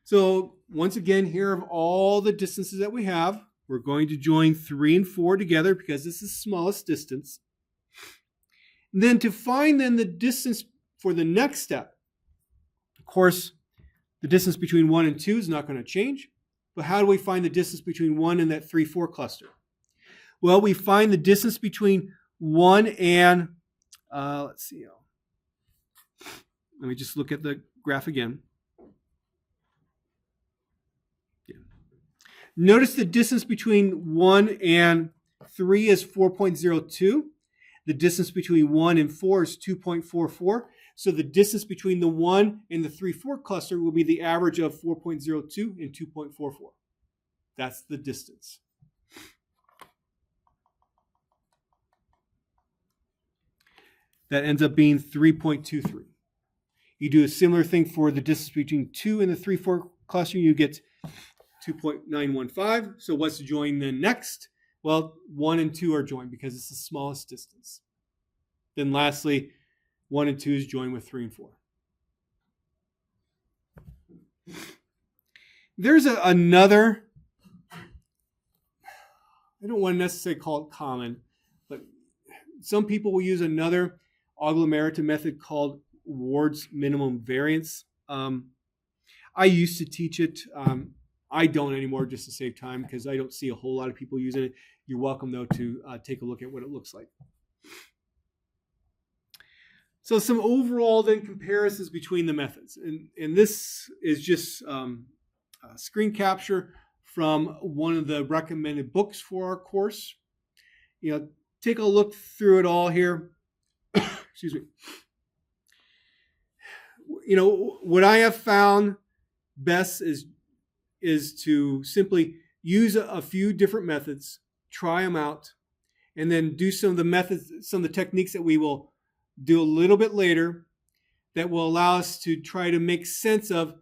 So once again, here are all the distances that we have. We're going to join 3 and 4 together because this is the smallest distance. And then to find the distance for the next step, of course, the distance between 1 and 2 is not going to change. But how do we find the distance between 1 and that 3-4 cluster? Well, we find the distance between 1 and, let's see. Let me just look at the graph again. Yeah. Notice the distance between 1 and 3 is 4.02. The distance between 1 and 4 is 2.44. So the distance between the 1 and the 3-4 cluster will be the average of 4.02 and 2.44. That's the distance. That ends up being 3.23. You do a similar thing for the distance between 2 and the 3-4 cluster, you get 2.915. So what's joined then next? Well, 1 and 2 are joined because it's the smallest distance. Then lastly, 1 and 2 is joined with 3 and 4. There's another, I don't want to necessarily call it common, but some people will use another agglomerative method called Ward's minimum variance. I used to teach it. I don't anymore just to save time because I don't see a whole lot of people using it. You're welcome, though, to take a look at what it looks like. So some overall then comparisons between the methods. And this is just a screen capture from one of the recommended books for our course. Take a look through it all here. Excuse me. What I have found best is to simply use a few different methods, try them out, and then do some of the methods, some of the techniques that we will do a little bit later. that will allow us to try to make sense of,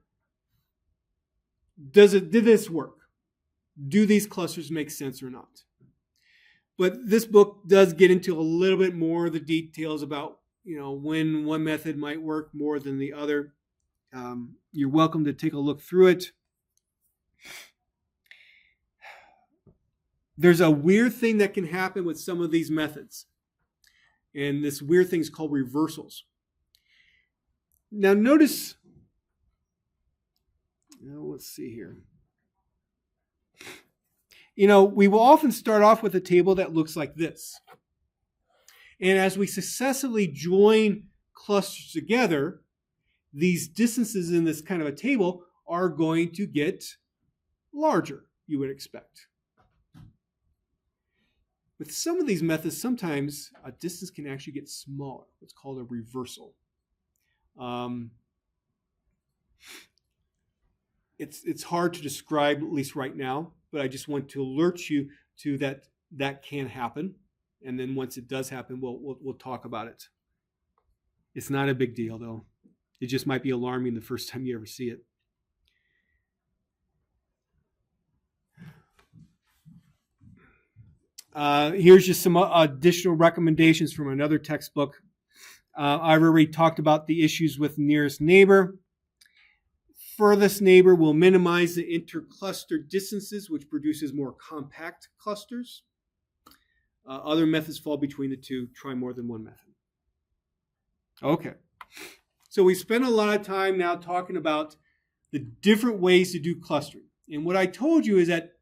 did this work? Do these clusters make sense or not? But this book does get into a little bit more of the details about, when one method might work more than the other. You're welcome to take a look through it. There's a weird thing that can happen with some of these methods. And this weird thing is called reversals. Now notice, let's see here. We will often start off with a table that looks like this. And as we successively join clusters together, these distances in this kind of a table are going to get larger, you would expect. With some of these methods, sometimes a distance can actually get smaller. It's called a reversal. It's hard to describe, at least right now, but I just want to alert you to that can happen. And then once it does happen, we'll talk about it. It's not a big deal, though. It just might be alarming the first time you ever see it. Here's just some additional recommendations from another textbook. I've already talked about the issues with nearest neighbor. Furthest neighbor will minimize the intercluster distances, which produces more compact clusters. Other methods fall between the two. Try more than one method. Okay. So we spent a lot of time now talking about the different ways to do clustering. And what I told you is that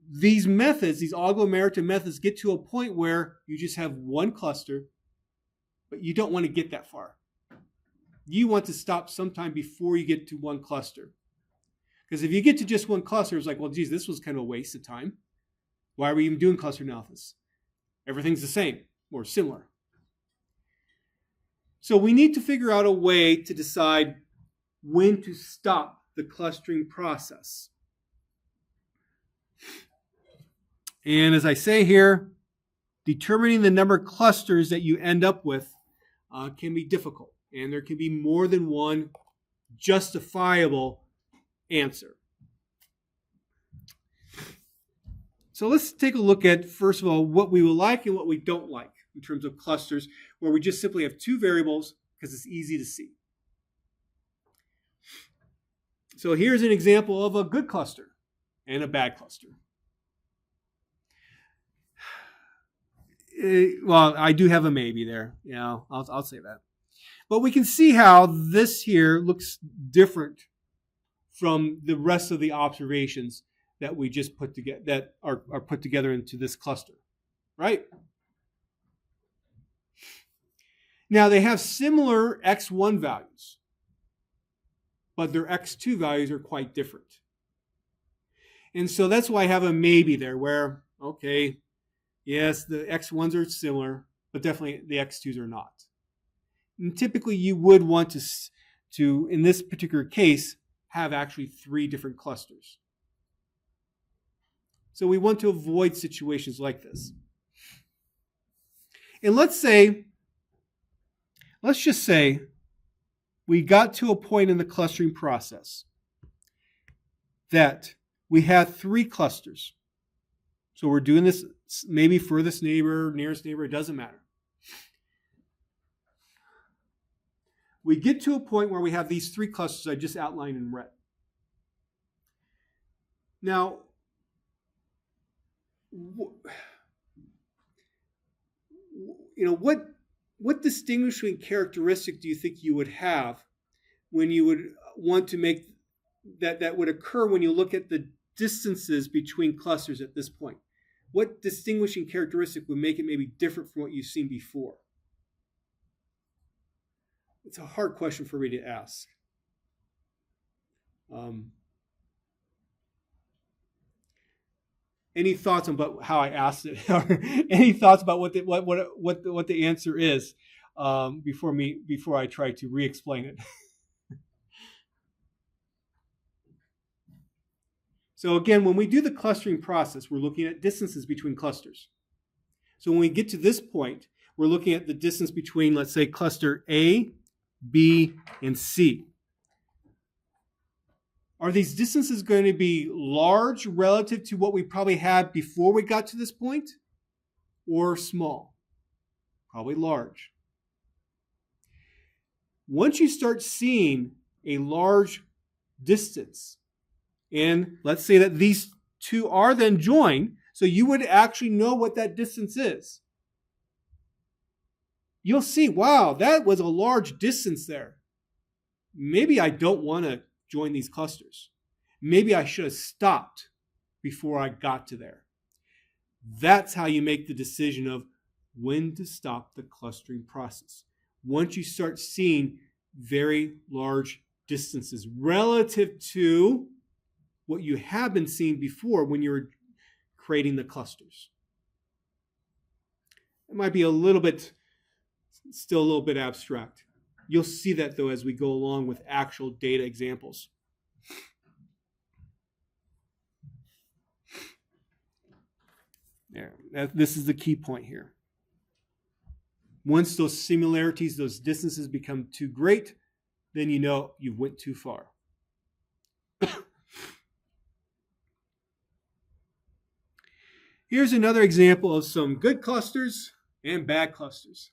these methods, these agglomerate methods, get to a point where you just have one cluster, but you don't want to get that far. You want to stop sometime before you get to one cluster. Because if you get to just one cluster, it's like, well, geez, this was kind of a waste of time. Why are we even doing cluster analysis? Everything's the same or similar. So we need to figure out a way to decide when to stop the clustering process. And as I say here, determining the number of clusters that you end up with can be difficult. And there can be more than one justifiable answer. So let's take a look at, first of all, what we will like and what we don't like in terms of clusters, where we just simply have two variables because it's easy to see. So here's an example of a good cluster and a bad cluster. Well, I do have a maybe there. Yeah, I'll say that. But we can see how this here looks different from the rest of the observations that we just put together, that are put together into this cluster, right? Now they have similar x1 values, but their x2 values are quite different. And so that's why I have a maybe there where, okay, yes, the x1s are similar, but definitely the x2s are not. And typically you would want to, in this particular case, have actually 3 different clusters. So we want to avoid situations like this. And let's just say we got to a point in the clustering process that we had 3 clusters. So we're doing this maybe furthest neighbor, nearest neighbor, it doesn't matter. We get to a point where we have these 3 clusters I just outlined in red. Now, what distinguishing characteristic do you think you would have when you would want to make that would occur when you look at the distances between clusters at this point? What distinguishing characteristic would make it maybe different from what you've seen before? It's a hard question for me to ask. Any thoughts about how I asked it, or any thoughts about what the answer is before I try to re-explain it? So again, when we do the clustering process, we're looking at distances between clusters. So when we get to this point, we're looking at the distance between, let's say, cluster A B, and C. Are these distances going to be large relative to what we probably had before we got to this point, or small? Probably large. Once you start seeing a large distance, and let's say that these two are then joined, so you would actually know what that distance is. You'll see, wow, that was a large distance there. Maybe I don't want to join these clusters. Maybe I should have stopped before I got to there. That's how you make the decision of when to stop the clustering process. Once you start seeing very large distances relative to what you have been seeing before when you were creating the clusters. It might be still a little bit abstract. You'll see that, though, as we go along with actual data examples. There. This is the key point here. Once those similarities, those distances become too great, then you know you went too far. Here's another example of some good clusters and bad clusters.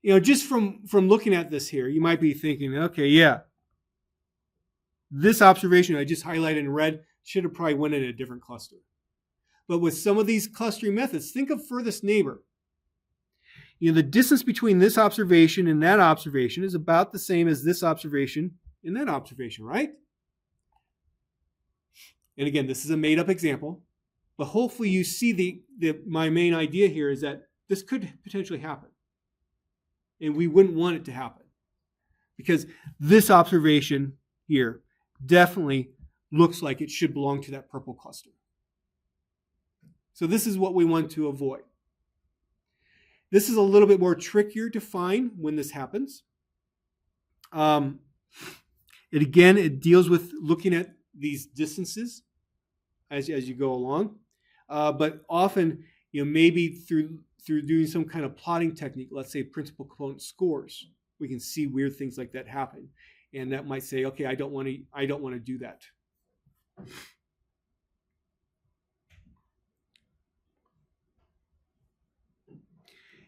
Just from looking at this here, you might be thinking, okay, yeah, this observation I just highlighted in red should have probably went in a different cluster. But with some of these clustering methods, think of furthest neighbor. The distance between this observation and that observation is about the same as this observation and that observation, right? And again, this is a made-up example, but hopefully you see my main idea here is that this could potentially happen. And we wouldn't want it to happen because this observation here definitely looks like it should belong to that purple cluster. So this is what we want to avoid. This is a little bit more trickier to find when this happens. It deals with looking at these distances as you go along. But often, maybe through doing some kind of plotting technique, let's say principal component scores, we can see weird things like that happen. And that might say, okay, I don't want to do that.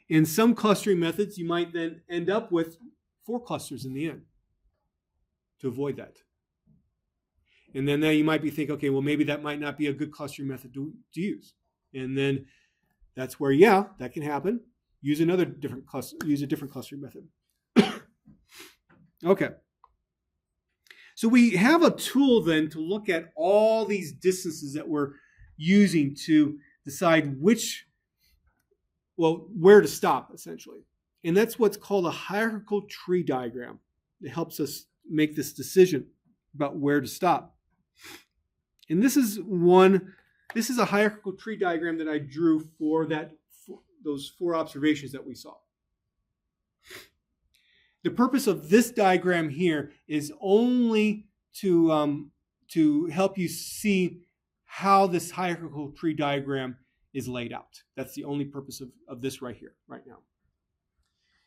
In some clustering methods, you might then end up with 4 clusters in the end to avoid that. And then you might be thinking, okay, well, maybe that might not be a good clustering method to use. And then that's where, yeah, that can happen. Use a different clustering method. Okay. So we have a tool then to look at all these distances that we're using to decide where to stop, essentially. And that's what's called a hierarchical tree diagram. It helps us make this decision about where to stop. And this is a hierarchical tree diagram that I drew for those 4 observations that we saw. The purpose of this diagram here is only to help you see how this hierarchical tree diagram is laid out. That's the only purpose of this right here, right now.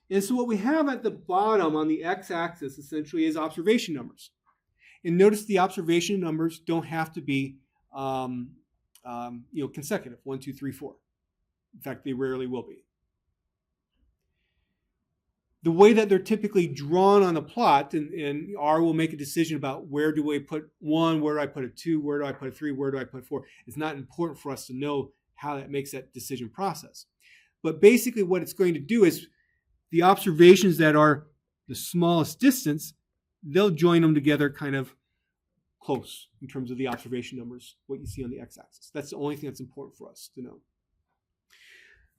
And so what we have at the bottom on the x-axis essentially is observation numbers. And notice the observation numbers don't have to be consecutive, 1, 2, 3, 4. In fact, they rarely will be. The way that they're typically drawn on a plot, and R will make a decision about where do I put 1, where do I put a 2, where do I put a 3, where do I put 4. It's not important for us to know how that makes that decision process. But basically what it's going to do is the observations that are the smallest distance, they'll join them together kind of close in terms of the observation numbers, what you see on the x-axis. That's the only thing that's important for us to know.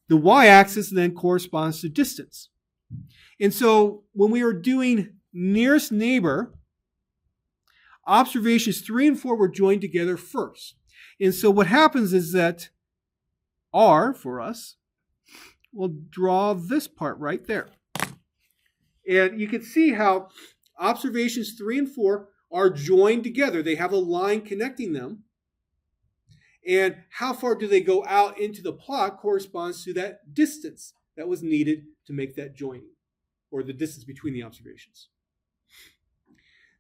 The y-axis then corresponds to distance. And so when we were doing nearest neighbor, observations 3 and 4 were joined together first. And so what happens is that R, for us, will draw this part right there. And you can see how observations 3 and 4 are joined together. They have a line connecting them. And how far do they go out into the plot corresponds to that distance that was needed to make that joining, or the distance between the observations.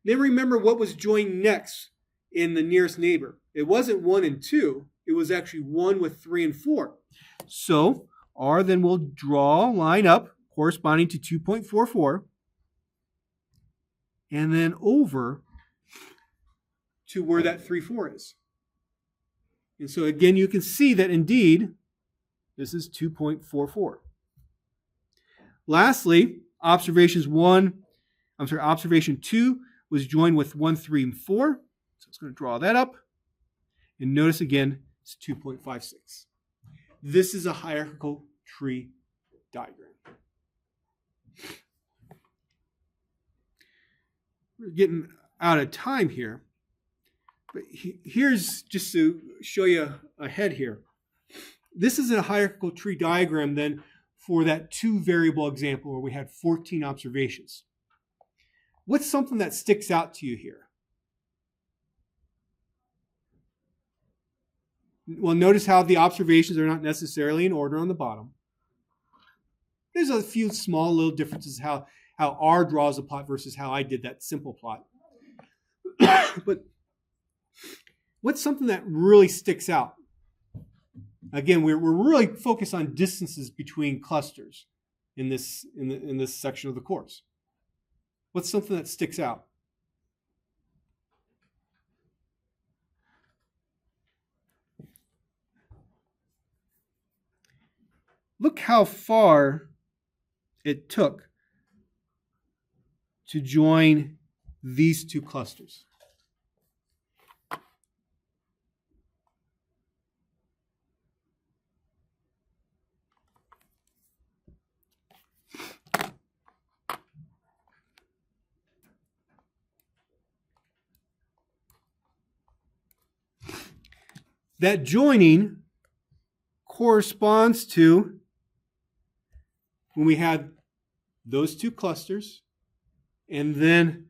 Then remember what was joined next in the nearest neighbor. It wasn't 1 and 2. It was actually 1 with 3 and 4. So R then will draw a line up corresponding to 2.44 and then over to where that 3, 4 is. And so again, you can see that indeed this is 2.44. Lastly, observation 2 was joined with 1, 3, and 4. So it's going to draw that up. And notice again, it's 2.56. This is a hierarchical tree diagram. We're getting out of time here. But here's just to show you ahead here. This is a hierarchical tree diagram then for that 2 variable example where we had 14 observations. What's something that sticks out to you here? Well, notice how the observations are not necessarily in order on the bottom. There's a few small little differences how R draws a plot versus how I did that simple plot. But what's something that really sticks out? Again, we're really focused on distances between clusters in this section of the course. What's something that sticks out? Look how far it took to join these 2 clusters. That joining corresponds to when we had those 2 clusters, and then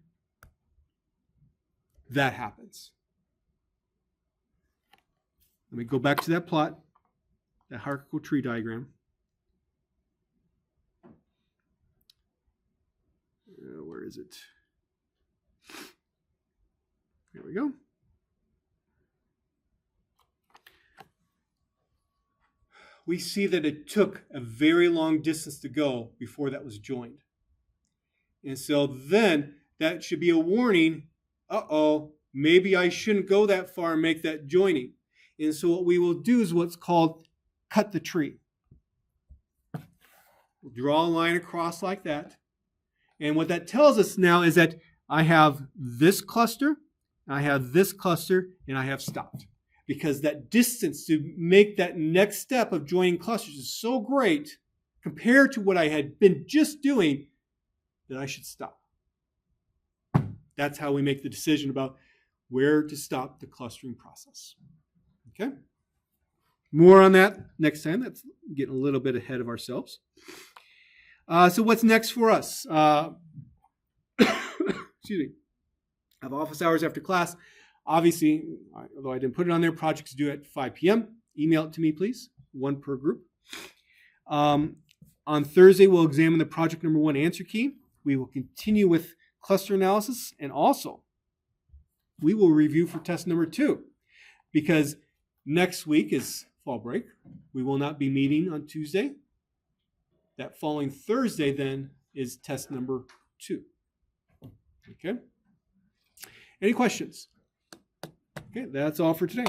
that happens. Let me go back to that plot, that hierarchical tree diagram. Where is it? Here we go. We see that it took a very long distance to go before that was joined. And so then that should be a warning, maybe I shouldn't go that far and make that joining. And so what we will do is what's called cut the tree. We'll draw a line across like that. And what that tells us now is that I have this cluster, I have this cluster, and I have stopped. Because that distance to make that next step of joining clusters is so great compared to what I had been just doing that I should stop. That's how we make the decision about where to stop the clustering process. Okay? More on that next time. That's getting a little bit ahead of ourselves. So what's next for us? Excuse me. I have office hours after class. Obviously, although I didn't put it on there, projects due at 5 p.m. Email it to me, please. 1 per group. On Thursday, we'll examine the project number 1 answer key. We will continue with cluster analysis, and also we will review for test number 2, because next week is fall break. We will not be meeting on Tuesday. That following Thursday then is test number 2. Okay? Any questions? Okay, that's all for today.